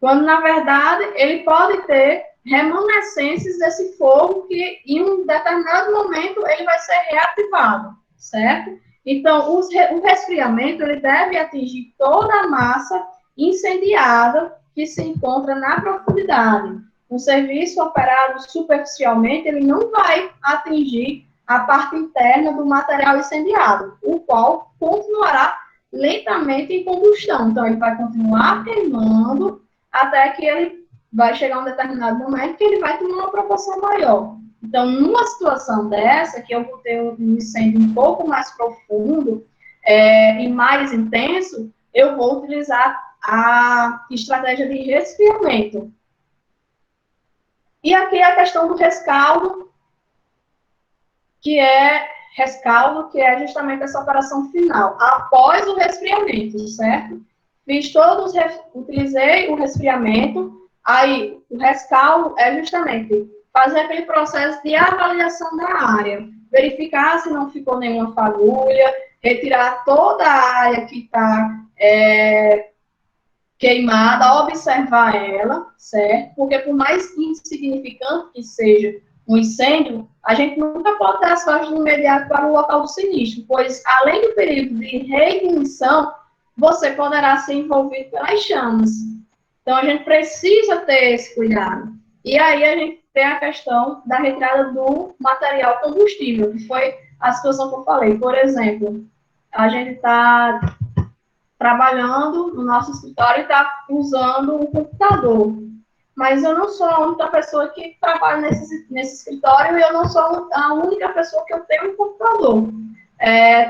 quando, na verdade, ele pode ter remanescências desse fogo que, em um determinado momento, ele vai ser reativado, certo? Então, o resfriamento ele deve atingir toda a massa incendiada que se encontra na profundidade. Um serviço operado superficialmente, ele não vai atingir a parte interna do material incendiado, o qual continuará lentamente em combustão. Então, ele vai continuar queimando até que ele vai chegar a um determinado momento que ele vai tomar uma proporção maior. Então, numa situação dessa, que eu vou ter um incêndio um pouco mais profundo e mais intenso, eu vou utilizar a estratégia de resfriamento. E aqui a questão do rescaldo, que é justamente essa operação final, após o resfriamento, certo? Utilizei o resfriamento, aí o rescaldo é justamente fazer aquele processo de avaliação da área, verificar se não ficou nenhuma fagulha, retirar toda a área que está queimada, observar ela, certo? Porque por mais insignificante que seja um incêndio, a gente nunca pode dar as costas de imediato para o local do sinistro, pois além do período de reignição, você poderá ser envolvido pelas chamas. Então, a gente precisa ter esse cuidado. E aí, a gente tem a questão da retirada do material combustível, que foi a situação que eu falei. Por exemplo, a gente está trabalhando no nosso escritório e está usando um computador. Mas eu não sou a única pessoa que trabalha nesse escritório e eu não sou a única pessoa que eu tenho um computador.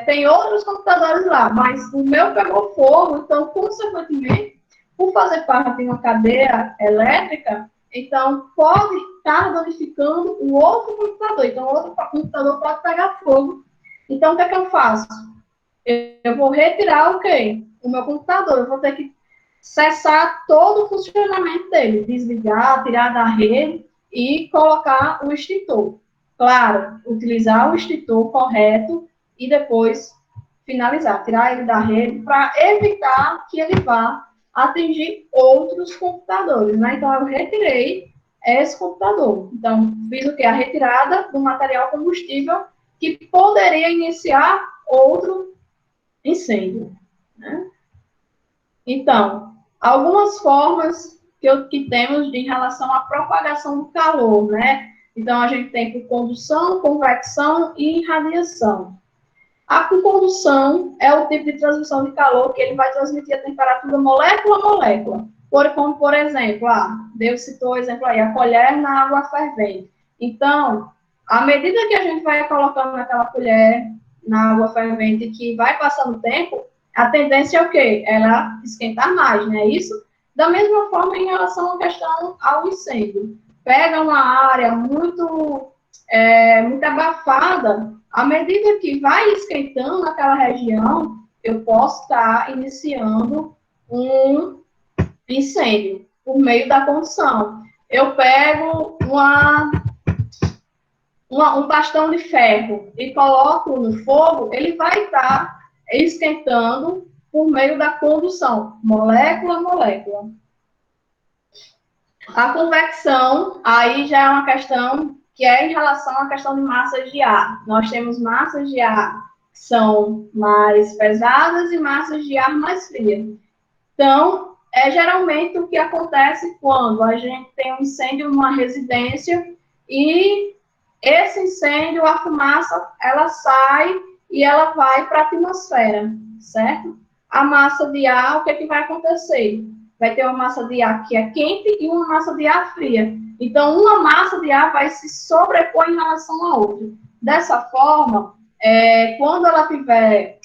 Tem outros computadores lá, mas o meu pegou fogo, então, consequentemente, por fazer parte de uma cadeia elétrica, Então, pode estar danificando o outro computador. Então, o outro computador pode pegar fogo. Então, o que é que eu faço? Eu vou retirar o quê? O meu computador. Eu vou ter que cessar todo o funcionamento dele. Desligar, tirar da rede e colocar o extintor. Claro, utilizar o extintor correto e depois finalizar, tirar ele da rede para evitar que ele vá atingir outros computadores, né? Então, eu retirei esse computador. Então, fiz o quê? A retirada do material combustível que poderia iniciar outro incêndio, né? Então, algumas formas que temos em relação à propagação do calor, né? Então, a gente tem por condução, convecção e radiação. A condução é o tipo de transmissão de calor que ele vai transmitir a temperatura molécula a molécula. Como, por exemplo, Deus citou o exemplo aí, a colher na água fervente. Então, à medida que a gente vai colocando naquela colher na água fervente que vai passando o tempo, a tendência é o quê? Ela esquentar mais, não é isso? Da mesma forma em relação à questão ao incêndio. Pega uma área muito abafada, à medida que vai esquentando aquela região, eu posso estar iniciando um incêndio por meio da condução. Eu pego um bastão de ferro e coloco no fogo, ele vai estar esquentando por meio da condução, molécula a molécula. A convecção, aí já é uma questão que é em relação à questão de massas de ar. Nós temos massas de ar que são mais pesadas e massas de ar mais frias. Então, é geralmente o que acontece quando a gente tem um incêndio numa residência e esse incêndio, a fumaça, ela sai e ela vai para a atmosfera, certo? A massa de ar, o que é que vai acontecer? Vai ter uma massa de ar que é quente e uma massa de ar fria. Então, uma massa de ar vai se sobrepor em relação à outra. Dessa forma, quando ela estiver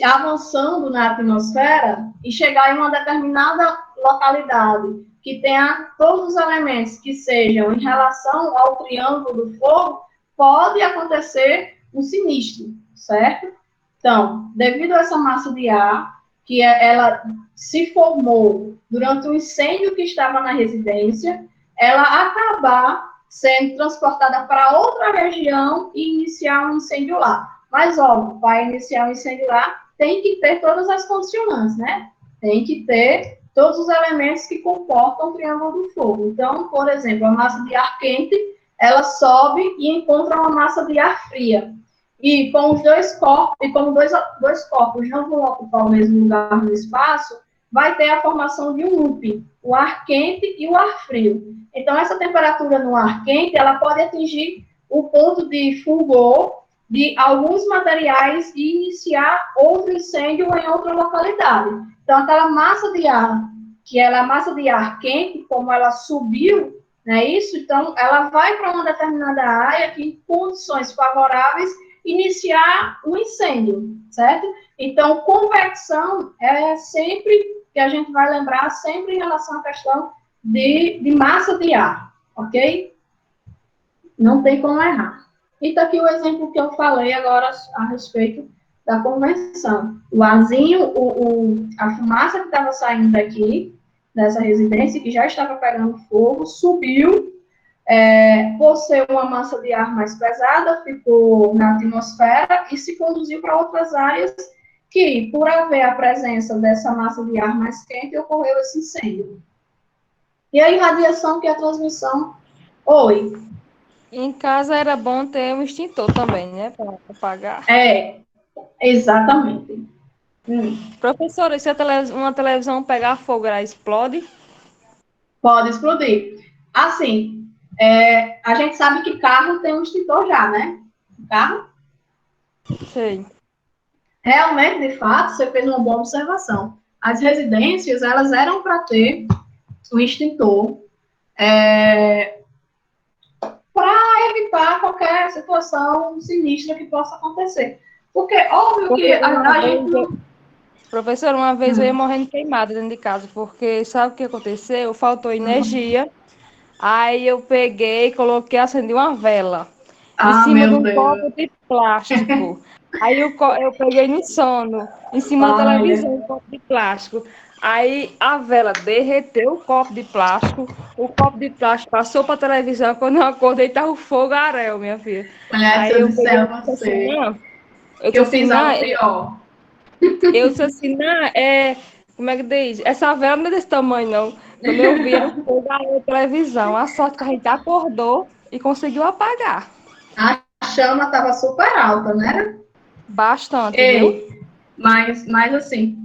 avançando na atmosfera e chegar em uma determinada localidade que tenha todos os elementos que sejam em relação ao triângulo do fogo, pode acontecer um sinistro, certo? Então, devido a essa massa de ar, que ela se formou durante um incêndio que estava na residência, ela acabar sendo transportada para outra região e iniciar um incêndio lá. Mas, óbvio, para iniciar um incêndio lá, tem que ter todas as condicionantes, né? Tem que ter todos os elementos que comportam o triângulo do fogo. Então, por exemplo, a massa de ar quente, ela sobe e encontra uma massa de ar fria. E com os dois corpos, e como dois corpos não vão ocupar o mesmo lugar no espaço, vai ter a formação de um looping, o ar quente e o ar frio. Então, essa temperatura no ar quente, ela pode atingir o ponto de fulgor de alguns materiais e iniciar outro incêndio em outra localidade. Então, aquela massa de ar, que ela é a massa de ar quente, como ela subiu, não é isso? Então, ela vai para uma determinada área que, em condições favoráveis, iniciar um incêndio, certo? Então, convecção é sempre, que a gente vai lembrar, sempre em relação à questão de massa de ar, ok? Não tem como errar. E está aqui o exemplo que eu falei agora a respeito da conversão. O arzinho, a fumaça que estava saindo daqui, dessa residência, que já estava pegando fogo, subiu, por ser uma massa de ar mais pesada, ficou na atmosfera e se conduziu para outras áreas que, por haver a presença dessa massa de ar mais quente, ocorreu esse incêndio. E a irradiação, que é a transmissão... Oi. Em casa era bom ter um extintor também, né? Para apagar. Exatamente. Professora, se uma televisão pegar fogo, ela explode? Pode explodir. Assim, a gente sabe que carro tem um extintor já, né? Carro? Sei. Realmente, de fato, você fez uma boa observação. As residências, elas eram para ter um extintor para evitar qualquer situação sinistra que possa acontecer. Porque, óbvio que a gente não... Professor, uma vez eu ia morrendo queimada dentro de casa, porque sabe o que aconteceu? Faltou energia. Aí eu peguei, coloquei, acendi uma vela em Ah, cima de meu um Deus. copo de plástico. Aí eu peguei no sono, em cima da Olha, televisão, um copo de plástico. Aí a vela derreteu o copo de plástico, o copo de plástico passou para a televisão. Quando eu acordei, estava o fogaréu, minha filha. mulher, se Aí eu eu peguei disser e a disse assim, você não, eu que disse eu assim, fiz não, algo pior. eu disse assim, não, como é que diz? Essa vela não é desse tamanho, não. Quando eu vi, era um fogo da televisão. A sorte que a gente acordou e conseguiu apagar. A chama estava super alta, né? Bastante, viu? Ei, mas assim,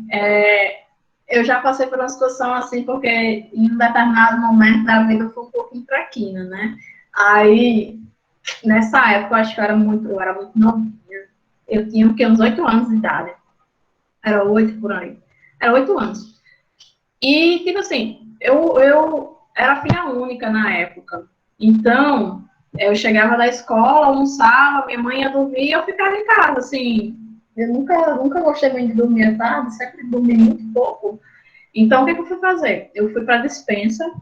eu já passei por uma situação assim, porque em um determinado momento da vida eu fui um pouquinho traquina, né? Aí, nessa época, eu acho que eu era muito novinha. Eu tinha o quê? Uns 8 anos de idade. Era 8 por aí. Era 8 anos. E, tipo assim, eu era filha única na época. Então, eu chegava da escola, almoçava, minha mãe ia dormir e eu ficava em casa, assim. Eu nunca gostei muito de dormir à tarde, sempre dormi muito pouco. Então, o que eu fui fazer? Eu fui para a despensa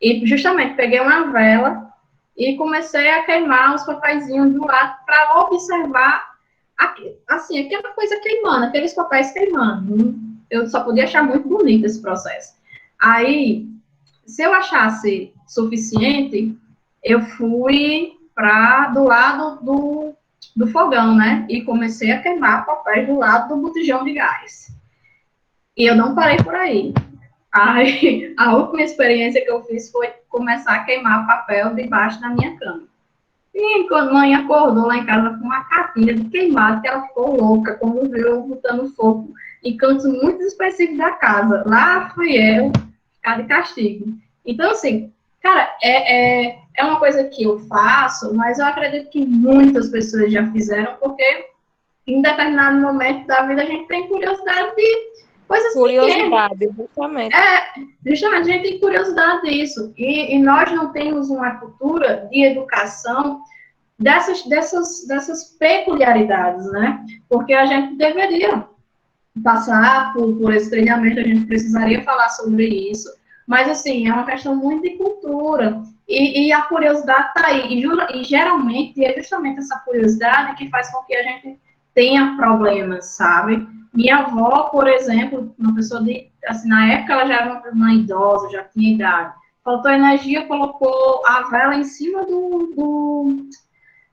e justamente peguei uma vela e comecei a queimar os papeizinhos do lado para observar, assim, aquela coisa queimando, aqueles papéis queimando. Eu só podia achar muito bonito esse processo. Aí, se eu achasse suficiente, eu fui para do lado do fogão, né? E comecei a queimar papéis do lado do botijão de gás. E eu não parei por aí. Aí, a última experiência que eu fiz foi começar a queimar papel debaixo da minha cama. E quando a mãe acordou lá em casa com uma capinha de queimado, que ela ficou louca, quando viu eu botando fogo em cantos muito específicos da casa. Lá fui eu ficar de castigo. Então, assim, cara, é uma coisa que eu faço, mas eu acredito que muitas pessoas já fizeram, porque em determinado momento da vida a gente tem curiosidade de coisas pequenas. Curiosidade, justamente. Justamente, a gente tem curiosidade disso. E nós não temos uma cultura de educação dessas peculiaridades, né? Porque a gente deveria passar por esse treinamento, a gente precisaria falar sobre isso. Mas, assim, é uma questão muito de cultura. E a curiosidade está aí. E geralmente é justamente essa curiosidade que faz com que a gente tenha problemas, sabe? Minha avó, por exemplo, uma pessoa de, assim, na época ela já era uma idosa, já tinha idade. Faltou energia, colocou a vela em cima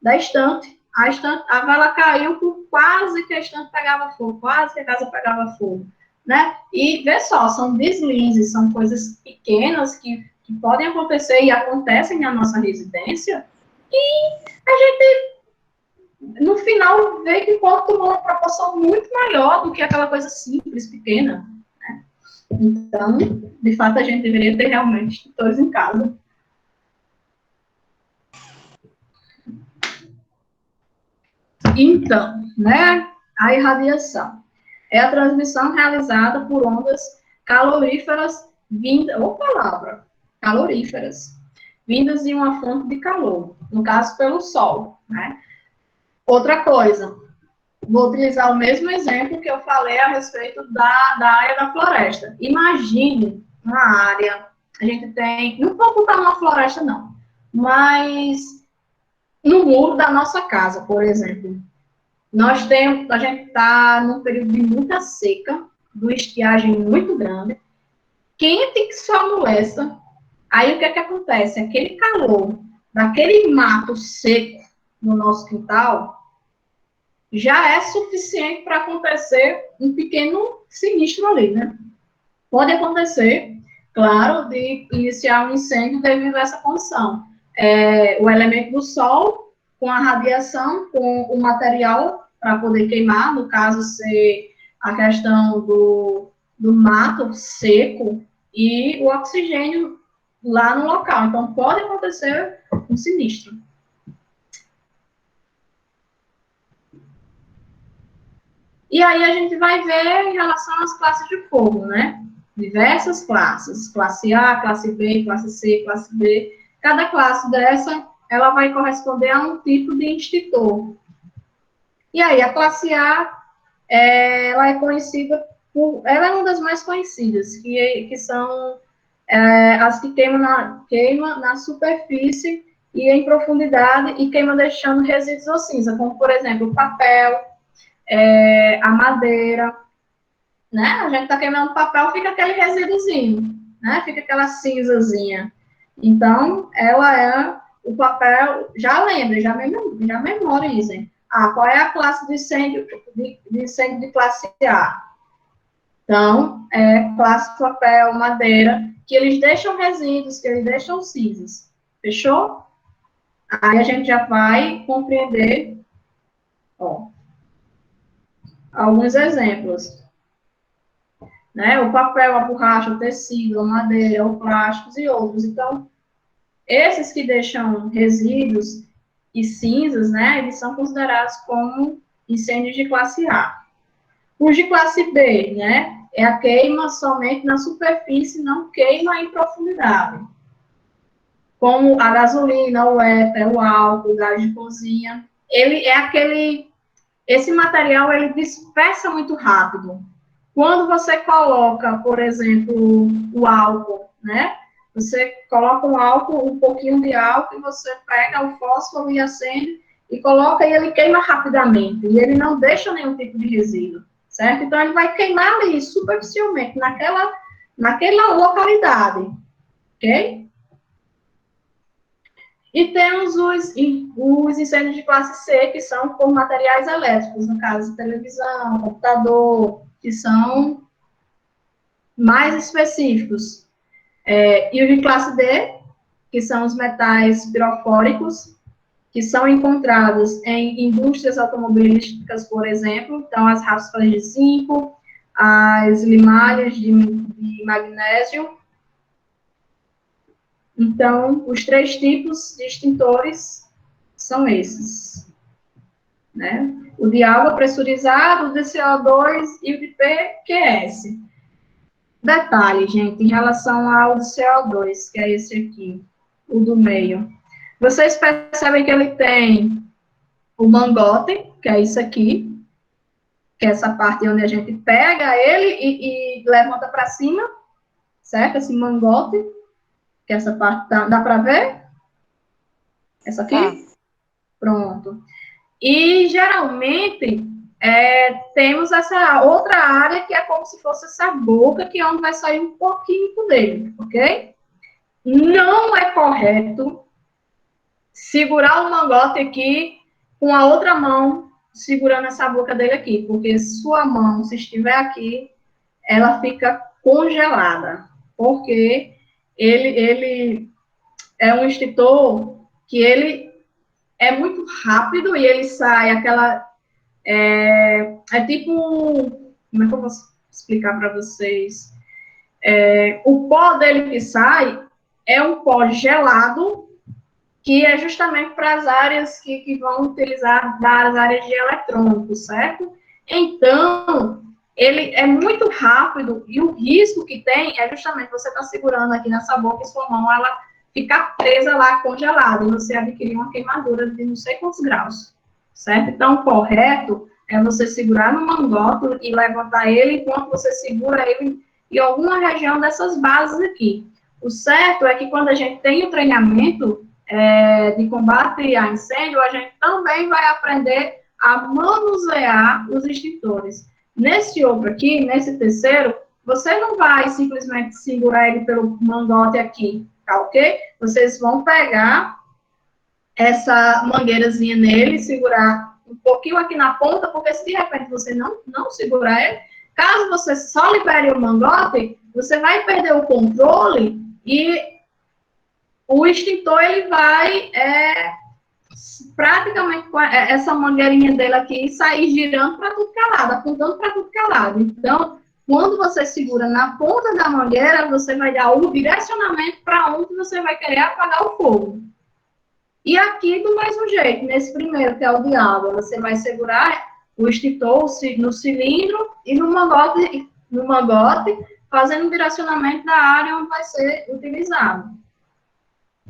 da estante. A vela caiu, por quase que a estante pegava fogo, quase que a casa pegava fogo, né? E vê só, são deslizes, são coisas pequenas que podem acontecer e acontecem na nossa residência, e a gente, no final, vê que pode tomar uma proporção muito maior do que aquela coisa simples, pequena. Né? Então, de fato, a gente deveria ter realmente extintores em casa. Então, né, a irradiação é a transmissão realizada por ondas caloríferas vindas, ou palavra, caloríferas, vindas de uma fonte de calor, no caso pelo Sol, né? Outra coisa, vou utilizar o mesmo exemplo que eu falei a respeito da área da floresta. Imagine uma área, a gente tem, não vou botar uma floresta não, mas no muro da nossa casa, por exemplo. A gente está num período de muita seca, de estiagem muito grande, quente que só amolece. Aí o que é que acontece? Aquele calor daquele mato seco no nosso quintal já é suficiente para acontecer um pequeno sinistro ali, né? Pode acontecer, claro, de iniciar um incêndio devido a essa condição. O elemento do sol, com a radiação, com o material para poder queimar, no caso, ser a questão do mato seco e o oxigênio lá no local. Então, pode acontecer um sinistro. E aí a gente vai ver em relação às classes de fogo, né? Diversas classes, classe A, classe B, classe C, classe D. Cada classe dessa, ela vai corresponder a um tipo de extintor. E aí, a classe A, ela é conhecida ela é uma das mais conhecidas, que são as que queima na superfície e em profundidade e queima deixando resíduos ou cinza, como, por exemplo, o papel, a madeira, né? A gente está queimando papel, fica aquele resíduozinho, né? Fica aquela cinzazinha. Então, ela é o papel, já lembra, já memorizem. Qual é a classe de incêndio de classe A? Então, classe papel, madeira, que eles deixam resíduos, que eles deixam cinzas. Fechou? Aí a gente já vai compreender, alguns exemplos. Né? O papel, a borracha, o tecido, a madeira, o plástico e outros. Então, esses que deixam resíduos e cinzas, né, eles são considerados como incêndios de classe A. Os de classe B, né, é a queima somente na superfície, não queima em profundidade. Como a gasolina, o éter, o álcool, o gás de cozinha. Ele é esse material, ele dispersa muito rápido. Quando você coloca, por exemplo, o álcool, né? Você coloca um pouquinho de álcool, e você pega o fósforo e acende, e coloca, e ele queima rapidamente, e ele não deixa nenhum tipo de resíduo, certo? Então, ele vai queimar ali, superficialmente, naquela localidade, ok? E temos os incêndios de classe C, que são por materiais elétricos, no caso, televisão, computador, que são mais específicos. E os de classe D, que são os metais pirofóricos, que são encontrados em indústrias automobilísticas, por exemplo, então as raspas de zinco, as limalhas de magnésio. Então, os 3 tipos de extintores são esses, né? O de água pressurizado, o de CO2 e o de PQS. Detalhe, gente, em relação ao do CO2, que é esse aqui, o do meio. Vocês percebem que ele tem o mangote, que é isso aqui, que é essa parte onde a gente pega ele e levanta para cima, certo? Esse mangote, que é essa parte, dá para ver? Essa aqui? Tá. Pronto. E, geralmente, temos essa outra área que é como se fosse essa boca, que é onde vai sair um pouquinho dele, ok? Não é correto segurar o mangote aqui com a outra mão segurando essa boca dele aqui, porque sua mão, se estiver aqui, ela fica congelada, porque ele é um extintor que ele é muito rápido e ele sai tipo, como é que eu posso explicar para vocês? O pó dele que sai é um pó gelado, que é justamente para as áreas que vão utilizar das áreas de eletrônicos, certo? Então, ele é muito rápido e o risco que tem é justamente você estar segurando aqui nessa boca e sua mão, ela ficar presa lá, congelada, e você adquirir uma queimadura de não sei quantos graus, certo? Então, o correto é você segurar no mangote e levantar ele enquanto você segura ele em alguma região dessas bases aqui. O certo é que quando a gente tem o treinamento de combate a incêndio, a gente também vai aprender a manusear os extintores. Nesse outro aqui, nesse terceiro, você não vai simplesmente segurar ele pelo mangote aqui, tá ok? Vocês vão pegar essa mangueirazinha nele, segurar um pouquinho aqui na ponta, porque se de repente você não segurar ele, caso você só libere o mangote, você vai perder o controle e o extintor, ele vai praticamente com essa mangueirinha dele aqui sair girando para tudo que é lado, apontando para tudo que é lado. Então, quando você segura na ponta da mangueira, você vai dar o direcionamento para onde você vai querer apagar o fogo. E aqui, do mesmo jeito, nesse primeiro, que é o de água, você vai segurar o extintor no cilindro e no mangote, fazendo o direcionamento da área onde vai ser utilizado.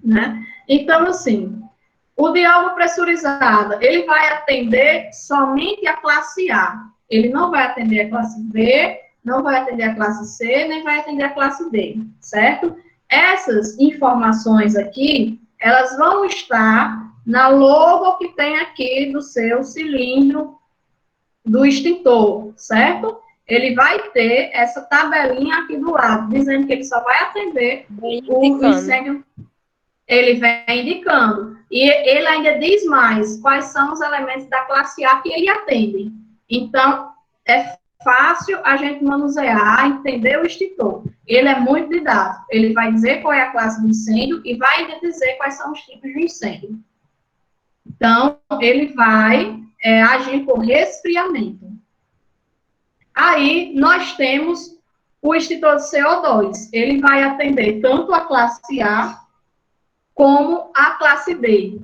Né? Então, assim, o de água pressurizada, ele vai atender somente a classe A. Ele não vai atender a classe B, não vai atender a classe C, nem vai atender a classe D, certo? Essas informações aqui, elas vão estar na logo que tem aqui do seu cilindro do extintor, certo? Ele vai ter essa tabelinha aqui do lado, dizendo que ele só vai atender o incêndio. Ele vem indicando. E ele ainda diz mais quais são os elementos da classe A que ele atende. Então, é fácil a gente manusear, entender o extintor. Ele é muito didático. Ele vai dizer qual é a classe do incêndio e vai ainda dizer quais são os tipos de incêndio. Então, ele vai agir por resfriamento. Aí, nós temos o extintor de CO2. Ele vai atender tanto a classe A como a classe B.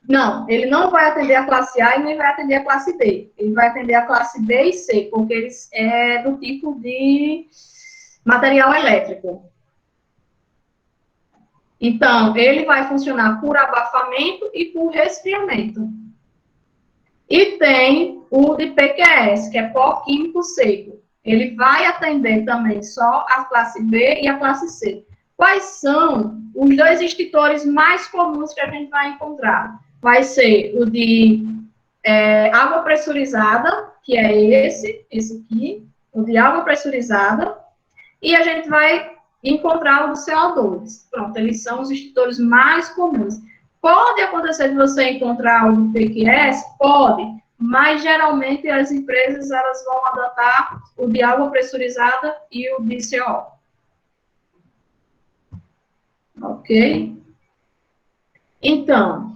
Não, ele não vai atender a classe A e nem vai atender a classe B. Ele vai atender a classe B e C, porque eles é do tipo de material elétrico. Então, ele vai funcionar por abafamento e por resfriamento. E tem o de PQS, que é pó químico seco. Ele vai atender também só a classe B e a classe C. Quais são os dois extintores mais comuns que a gente vai encontrar? Vai ser o de água pressurizada, que é esse aqui, o de água pressurizada, e a gente vai encontrar o do CO2. Pronto, eles são os extintores mais comuns. Pode acontecer de você encontrar o de PQS? Pode, mas geralmente as empresas elas vão adotar o de água pressurizada e o de CO. Ok? Então,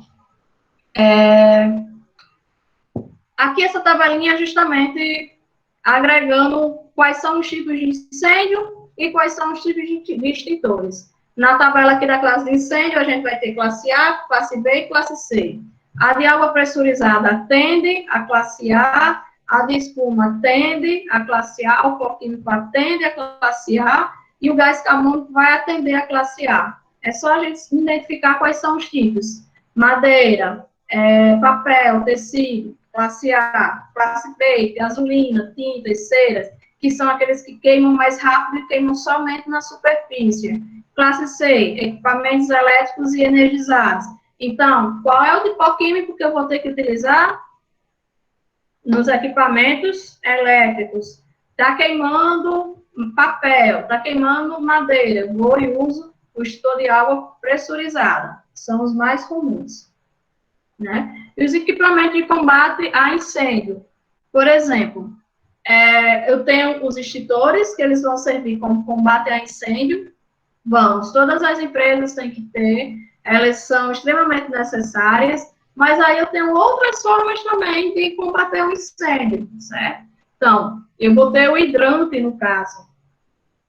aqui essa tabelinha é justamente agregando quais são os tipos de incêndio e quais são os tipos de extintores. Na tabela aqui da classe de incêndio, a gente vai ter classe A, classe B e classe C. A de água pressurizada atende a classe A de espuma atende a classe A, o pó químico atende a classe A e o gás carbônico vai atender a classe A. É só a gente identificar quais são os tipos. Madeira, papel, tecido, classe A, classe B, gasolina, tintas, ceras, que são aqueles que queimam mais rápido e queimam somente na superfície. Classe C, equipamentos elétricos e energizados. Então, qual é o tipo químico que eu vou ter que utilizar? Nos equipamentos elétricos. Está queimando papel, está queimando madeira, vou e uso o extintor de água pressurizada. São os mais comuns. Né? E os equipamentos de combate a incêndio. Por exemplo, eu tenho os extintores, que eles vão servir como combate a incêndio. Vamos, todas as empresas têm que ter, elas são extremamente necessárias, mas aí eu tenho outras formas também de combater o incêndio, certo? Então, eu botei o hidrante no caso.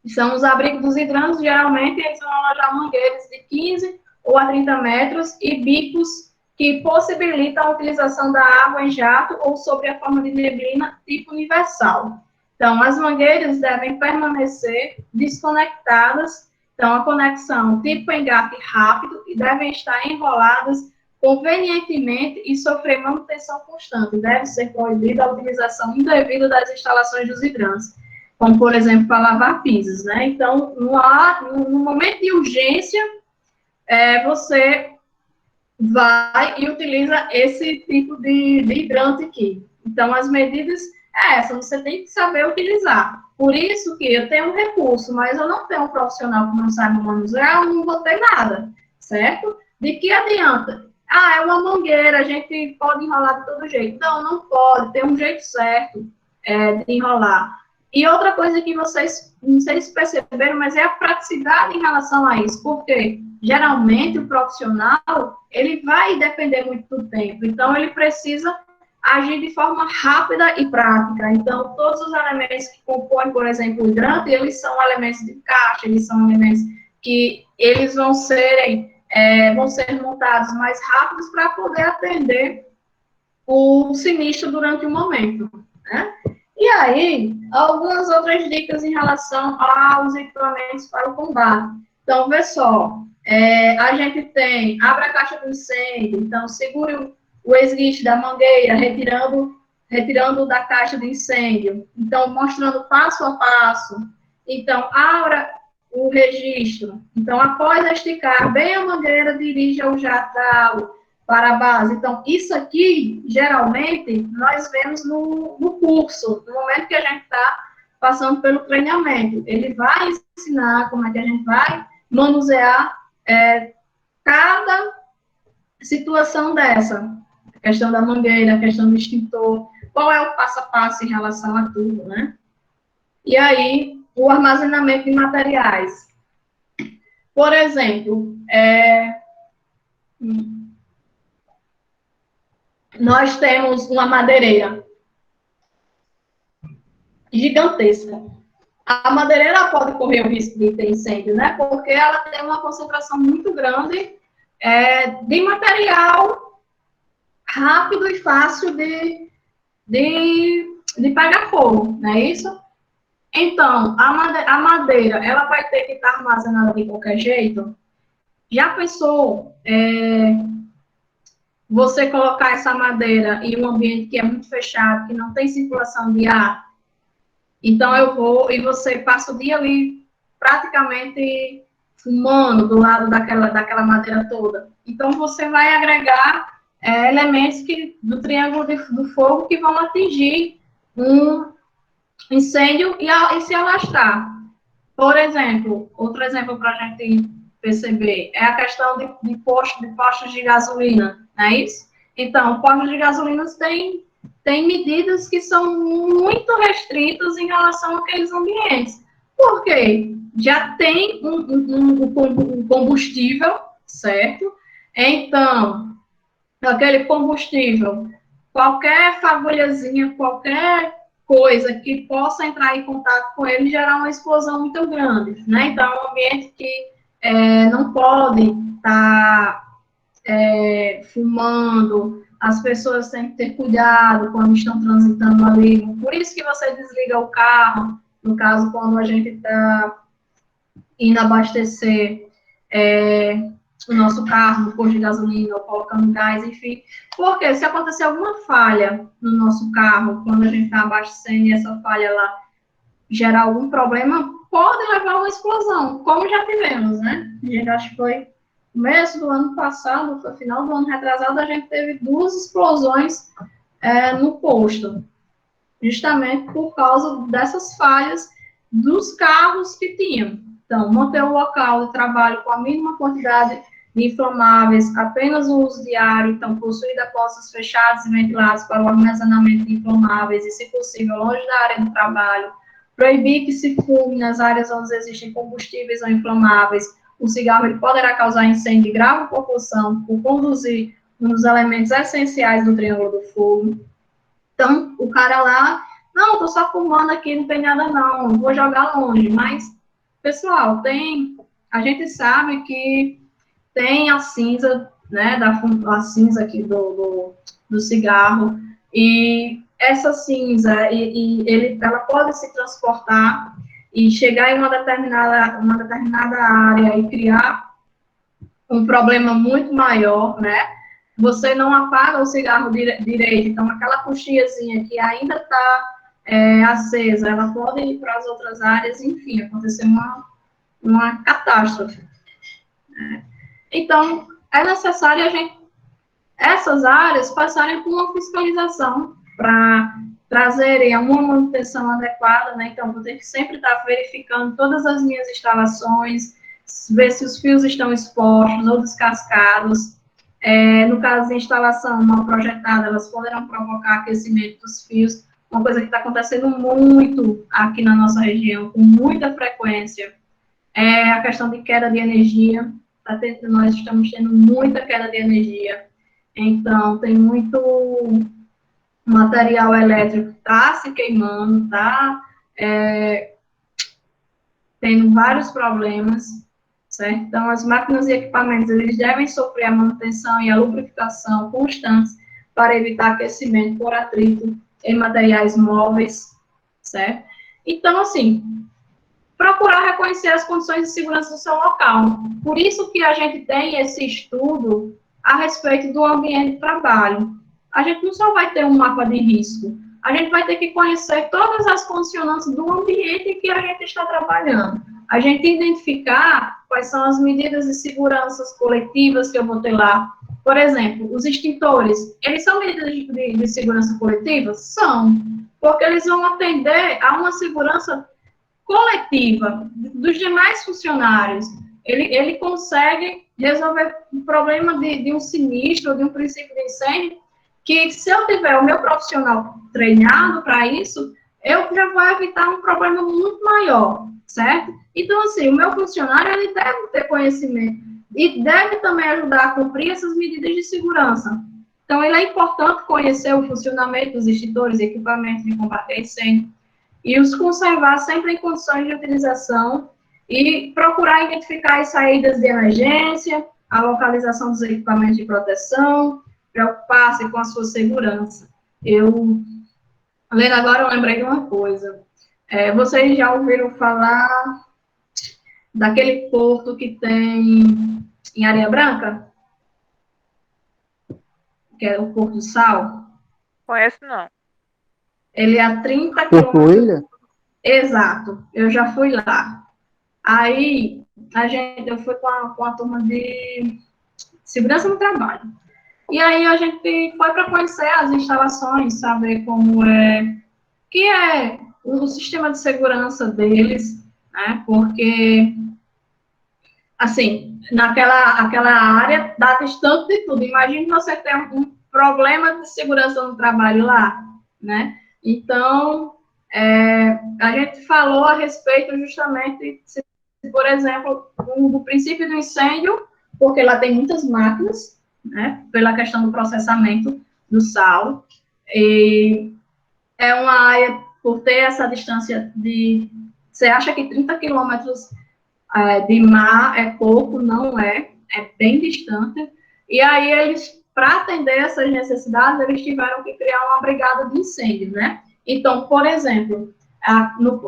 São os abrigos dos hidrantes, geralmente eles vão alojar mangueiras de 15 ou a 30 metros e bicos que possibilitam a utilização da água em jato ou sob a forma de neblina tipo universal. Então, as mangueiras devem permanecer desconectadas. Então, a conexão tipo engate rápido e devem estar enroladas convenientemente e sofrer manutenção constante. Deve ser proibida a utilização indevida das instalações dos hidrantes, como, por exemplo, para lavar pisos, né? Então, no momento de urgência, você vai e utiliza esse tipo de hidrante aqui. Então, as medidas essas, você tem que saber utilizar. Por isso que eu tenho um recurso, mas eu não tenho um profissional que não sabe manusear, eu não vou ter nada, certo? De que adianta? É uma mangueira, a gente pode enrolar de todo jeito. Não pode, tem um jeito certo de enrolar. E outra coisa que vocês, não sei se perceberam, mas é a praticidade em relação a isso, porque geralmente o profissional, ele vai depender muito do tempo, então ele precisa agir de forma rápida e prática. Então, todos os elementos que compõem, por exemplo, o hidrante, eles são elementos de caixa, eles são elementos que eles vão ser montados mais rápidos para poder atender o sinistro durante o momento, né? E aí, algumas outras dicas em relação aos equipamentos para o combate. Então, vê só, a gente tem, abra a caixa do incêndio, então segure o esguiche da mangueira, retirando retirando da caixa de incêndio. Então, mostrando passo a passo. Então, abra o registro. Então, após esticar bem a mangueira, dirija o jato da água para a base. Então, isso aqui, geralmente, nós vemos no curso, no momento que a gente está passando pelo treinamento. Ele vai ensinar como é que a gente vai manusear cada situação dessa. A questão da mangueira, a questão do extintor, qual é o passo a passo em relação a tudo, né? E aí, o armazenamento de materiais. Por exemplo, nós temos uma madeireira gigantesca. A madeireira pode correr o risco de ter incêndio, né? Porque ela tem uma concentração muito grande de material rápido e fácil de pegar fogo, não é isso? Então, a madeira, ela vai ter que estar armazenada de qualquer jeito? Já pensou você colocar essa madeira em um ambiente que é muito fechado, que não tem circulação de ar? Então, eu vou e você passa o dia ali praticamente fumando do lado daquela madeira toda. Então, você vai agregar elementos do triângulo do fogo que vão atingir um incêndio e se alastrar. Por exemplo, outro exemplo para a gente perceber é a questão de postos de gasolina, não é isso? Então, postos de gasolina tem medidas que são muito restritas em relação àqueles ambientes. Por quê? Já tem um combustível, certo? Então, aquele combustível, qualquer fagulhazinha, qualquer coisa que possa entrar em contato com ele gerar uma explosão muito grande, né? Então, é um ambiente que não pode estar fumando, as pessoas têm que ter cuidado quando estão transitando ali. Por isso que você desliga o carro, no caso, quando a gente está indo abastecer o nosso carro no posto de gasolina, ou colocando gás, enfim. Porque se acontecer alguma falha no nosso carro, quando a gente está abastecendo e essa falha lá gerar algum problema, pode levar a uma explosão, como já tivemos, né? A gente acho que foi começo do ano passado, foi final do ano retrasado, a gente teve 2 explosões no posto, justamente por causa dessas falhas dos carros que tinham. Então, manter o local de trabalho com a mínima quantidade de inflamáveis, apenas o uso diário, então, possuir depósitos fechados e ventilados para o armazenamento de inflamáveis e, se possível, longe da área de trabalho, proibir que se fume nas áreas onde existem combustíveis ou inflamáveis. O cigarro ele poderá causar incêndio de grave proporção por conduzir um dos elementos essenciais do triângulo do fogo. Então, o cara lá, não, tô só fumando aqui, não tem nada não, vou jogar longe. Mas, pessoal, a gente sabe que tem a cinza, né, a cinza aqui do cigarro, e essa cinza, ela pode se transportar e chegar em uma determinada área e criar um problema muito maior, né? Você não apaga o cigarro direito, então aquela coxiazinha que ainda está acesa, ela pode ir para as outras áreas, enfim, acontecer uma catástrofe. Então, é necessário essas áreas passarem por uma fiscalização para trazerem a uma manutenção adequada, né? Então, vou ter que sempre estar verificando todas as minhas instalações, ver se os fios estão expostos ou descascados. No caso de instalação mal projetada, elas poderão provocar aquecimento dos fios, uma coisa que está acontecendo muito aqui na nossa região, com muita frequência, é a questão de queda de energia. Nós estamos tendo muita queda de energia, então tem muito material elétrico que está se queimando, está tendo vários problemas, certo? Então, as máquinas e equipamentos, eles devem sofrer a manutenção e a lubrificação constantes para evitar aquecimento por atrito em materiais móveis, certo? Então, assim, procurar reconhecer as condições de segurança do seu local. Por isso que a gente tem esse estudo a respeito do ambiente de trabalho. a gente não só vai ter um mapa de risco, a gente vai ter que conhecer todas as condicionantes do ambiente em que a gente está trabalhando. A gente identificar quais são as medidas de segurança coletivas que eu vou ter lá. Por exemplo, os extintores, eles são medidas de segurança coletiva? São, porque eles vão atender a uma segurança coletiva dos demais funcionários. Ele consegue resolver o problema de um sinistro, de um princípio de incêndio, que se eu tiver o meu profissional treinado para isso, eu já vou evitar um problema muito maior, certo? Então, assim, o meu funcionário, ele deve ter conhecimento e deve também ajudar a cumprir essas medidas de segurança. Então, ele é importante conhecer o funcionamento dos extintores e equipamentos de combate a incêndio e os conservar sempre em condições de utilização e procurar identificar as saídas de emergência, a localização dos equipamentos de proteção, preocupar-se com a sua segurança. Lendo agora, eu lembrei de uma coisa. Vocês já ouviram falar daquele porto que tem em Areia Branca? Que é o Porto Sal? Conheço, não. Ele é a 30 Porto quilômetros. Ilha? Exato, eu já fui lá. Aí, eu fui com a turma de segurança no trabalho. E aí a gente foi para conhecer as instalações, saber como que é o sistema de segurança deles, né? Porque, assim, aquela área dá tanto de tudo. Imagine você ter um problema de segurança no trabalho lá, né? Então, a gente falou a respeito justamente, por exemplo, do princípio do incêndio, porque lá tem muitas máquinas, né, pela questão do processamento do sal, e é uma área, por ter essa distância você acha que 30 quilômetros de mar é pouco, não é bem distante, e aí eles, para atender essas necessidades, eles tiveram que criar uma brigada de incêndio, né? Então, por exemplo,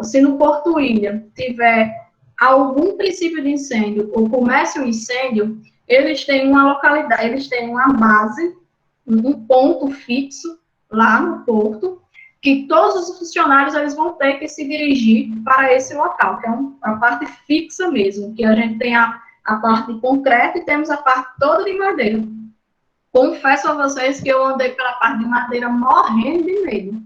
se no Porto Ilha tiver algum princípio de incêndio ou comece um incêndio, eles têm uma localidade, eles têm uma base, um ponto fixo lá no porto, que todos os funcionários eles vão ter que se dirigir para esse local, que é a parte fixa mesmo, que a gente tem a parte de concreto e temos a parte toda de madeira. Confesso a vocês que eu andei pela parte de madeira morrendo de medo,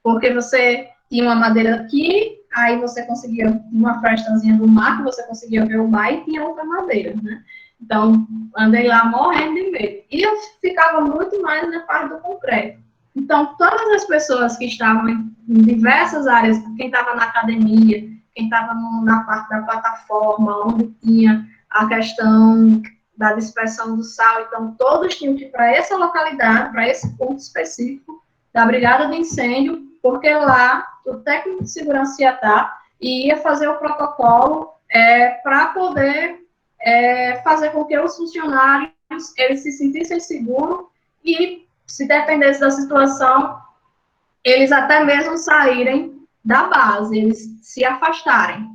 porque você tinha uma madeira aqui, aí você conseguia uma frestazinha do mar, que você conseguia ver o mar e tinha outra madeira, né? Então, andei lá morrendo de medo. E eu ficava muito mais na parte do concreto. Então, todas as pessoas que estavam em diversas áreas, quem estava na academia, quem estava na parte da plataforma, onde tinha a questão da dispersão do sal, então todos tinham que ir para essa localidade, para esse ponto específico da brigada de incêndio, porque lá o técnico de segurança ia estar e ia fazer o protocolo para poder fazer com que os funcionários eles se sentissem seguros e, se dependesse da situação, eles até mesmo saírem da base, eles se afastarem,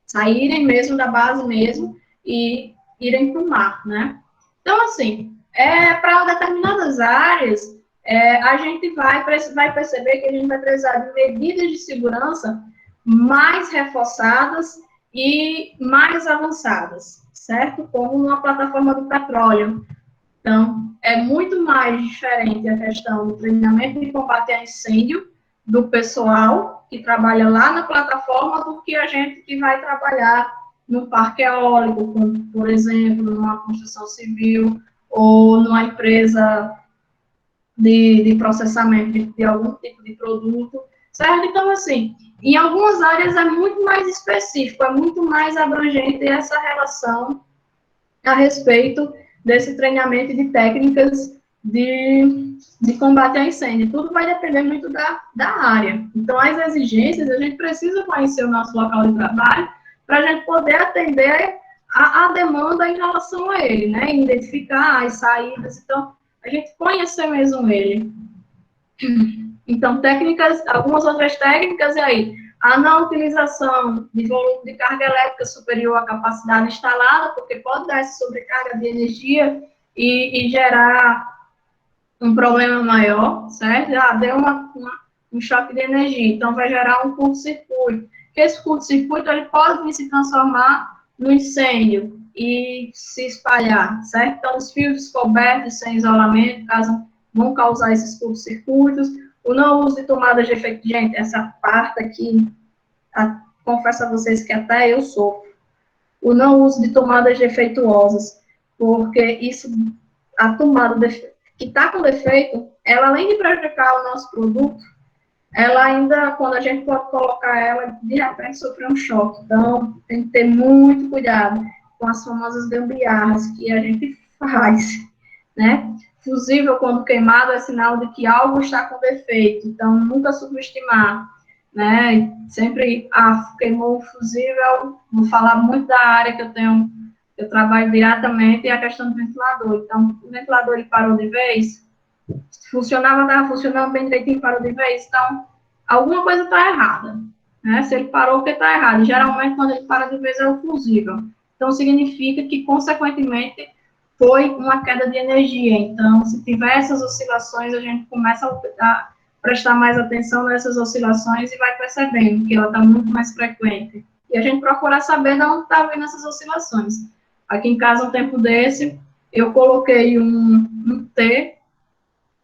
saírem mesmo da base mesmo e irem para o mar, né? Então, assim, para determinadas áreas, a gente vai perceber que a gente vai precisar de medidas de segurança mais reforçadas e mais avançadas, certo? Como numa plataforma do petróleo. Então, é muito mais diferente a questão do treinamento de combate a incêndio do pessoal que trabalha lá na plataforma do que a gente que vai trabalhar no parque eólico, como, por exemplo, numa construção civil ou numa empresa de processamento de algum tipo de produto, certo? Então, assim, em algumas áreas é muito mais específico, é muito mais abrangente essa relação a respeito desse treinamento de técnicas de combate a incêndio. Tudo vai depender muito da área. Então, as exigências, a gente precisa conhecer o nosso local de trabalho para a gente poder atender a demanda em relação a ele, né? Identificar as saídas. Então, a gente conhecer mesmo ele. Então, algumas outras técnicas aí, a não utilização de volume de carga elétrica superior à capacidade instalada, porque pode dar essa sobrecarga de energia e gerar um problema maior, certo? Deu um choque de energia, então vai gerar um curto-circuito. Esse curto-circuito ele pode vir se transformar no incêndio e se espalhar, certo? Então, os fios descobertos sem isolamento, vão causar esses curtos-circuitos. O não uso de tomadas de efeito, gente, essa parte aqui, confesso a vocês que até eu sofro. O não uso de tomadas defeituosas, porque isso, a tomada que está com defeito, ela além de prejudicar o nosso produto, ela ainda, quando a gente pode colocar ela, de repente sofrer um choque. Então, tem que ter muito cuidado com as famosas gambiarras que a gente faz, né? Fusível, quando queimado, é sinal de que algo está com defeito. Então, nunca subestimar, né? Sempre, queimou o fusível, vou falar muito da área que eu trabalho diretamente, é a questão do ventilador. Então, o ventilador ele parou de vez, estava funcionando bem direitinho, parou de vez, então, alguma coisa está errada, né? Se ele parou, porque está errado. Geralmente, quando ele para de vez, é o fusível. Então, significa que, consequentemente, foi uma queda de energia. Então, se tiver essas oscilações, a gente começa a prestar mais atenção nessas oscilações e vai percebendo que ela está muito mais frequente. E a gente procura saber de onde está vindo essas oscilações. Aqui em casa, um tempo desse, eu coloquei um T,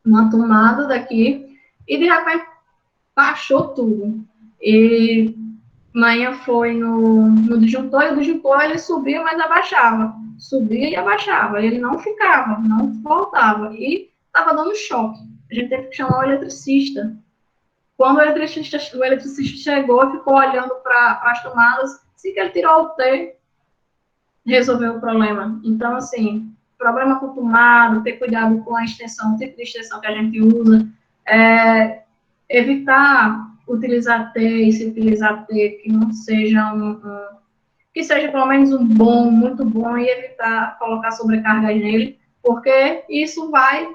uma tomada daqui, e de repente baixou tudo. E manhã foi no disjuntor, e o disjuntor ele subia, mas abaixava. Subia e abaixava. Ele não ficava, não voltava. E estava dando choque. A gente teve que chamar o eletricista. Quando o eletricista chegou, ficou olhando para as tomadas, assim que ele tirou o T, resolveu o problema. Então, assim, problema com tomada, ter cuidado com a extensão, o tipo de extensão que a gente usa, evitar utilizar T e se utilizar T que não seja que seja pelo menos muito bom, e evitar colocar sobrecarga nele, porque isso vai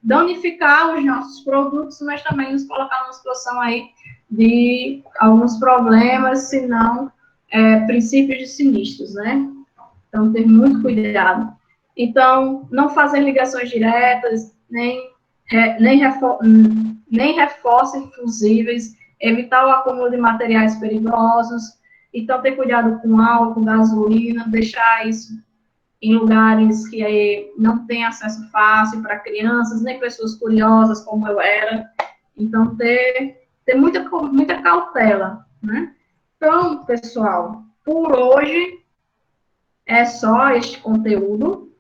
danificar os nossos produtos, mas também nos colocar numa situação aí de alguns problemas, se não princípios de sinistros, né? Então, ter muito cuidado. Então, não fazer ligações diretas, nem reforços fusíveis, evitar o acúmulo de materiais perigosos. Então, ter cuidado com álcool, gasolina, deixar isso em lugares que não tem acesso fácil para crianças, nem pessoas curiosas, como eu era. Então, ter muita cautela, né? Então, pessoal, por hoje é só este conteúdo.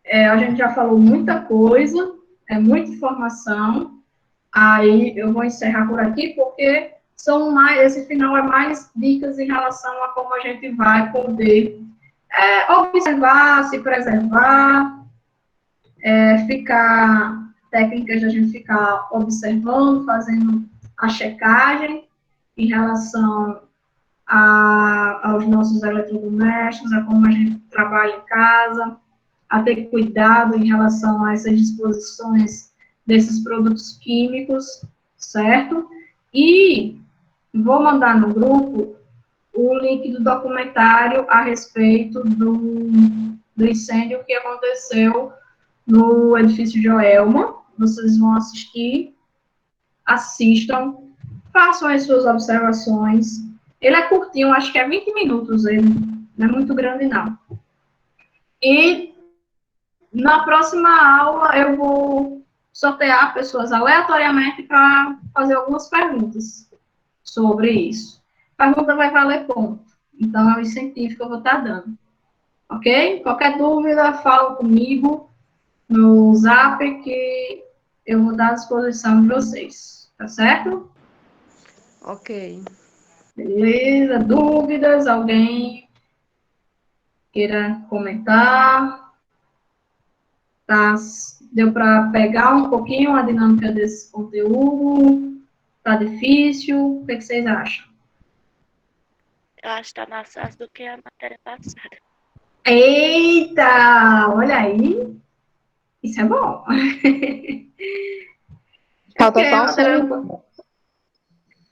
A gente já falou muita coisa, muita informação. Aí eu vou encerrar por aqui, porque esse final é mais dicas em relação a como a gente vai poder observar, se preservar, técnicas de a gente ficar observando, fazendo a checagem em relação aos nossos eletrodomésticos, a como a gente trabalha em casa, a ter cuidado em relação a essas disposições desses produtos químicos, certo? E vou mandar no grupo o link do documentário a respeito do incêndio que aconteceu no edifício Joelma. Vocês vão assistam, façam as suas observações. Ele é curtinho, acho que é 20 minutos, ele não é muito grande, não. E na próxima aula eu vou sortear pessoas aleatoriamente para fazer algumas perguntas sobre isso. A pergunta vai valer ponto. Então, é o incentivo que eu vou estar dando. Ok? Qualquer dúvida, fala comigo no Zap que eu vou dar à disposição de vocês. Tá certo? Ok. Beleza? Dúvidas? Alguém queira comentar? Tá? Deu para pegar um pouquinho a dinâmica desse conteúdo? Tá difícil? O que vocês acham? Eu acho que está mais fácil do que a matéria passada. Eita! Olha aí. Isso é bom. Falta só um seminário.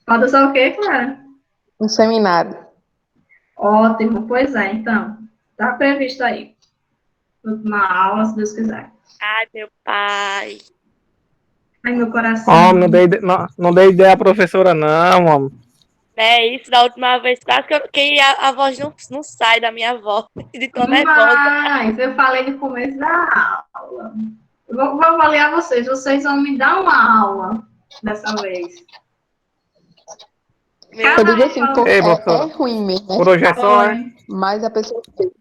Falta só o quê, Clara? Um seminário. Ótimo. Pois é, então. Tá previsto aí. última aula, se Deus quiser. Ai, meu pai. Ai, meu coração. Ó, não dei ideia à professora, não, mano. É isso, da última vez, quase que a voz não sai da minha voz, de tão nervosa. Mas eu falei no começo da aula. Eu vou avaliar vocês. Vocês vão me dar uma aula dessa vez. Eu digo assim, pô, Ei, é professora. ruim mesmo, Por né? hoje é só, né? Mas a pessoa fez.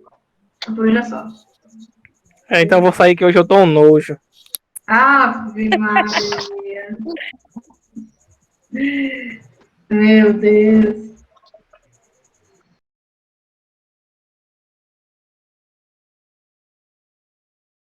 Por hoje é só. Então eu vou sair que hoje eu tô um nojo. Ave Maria. Meu Deus.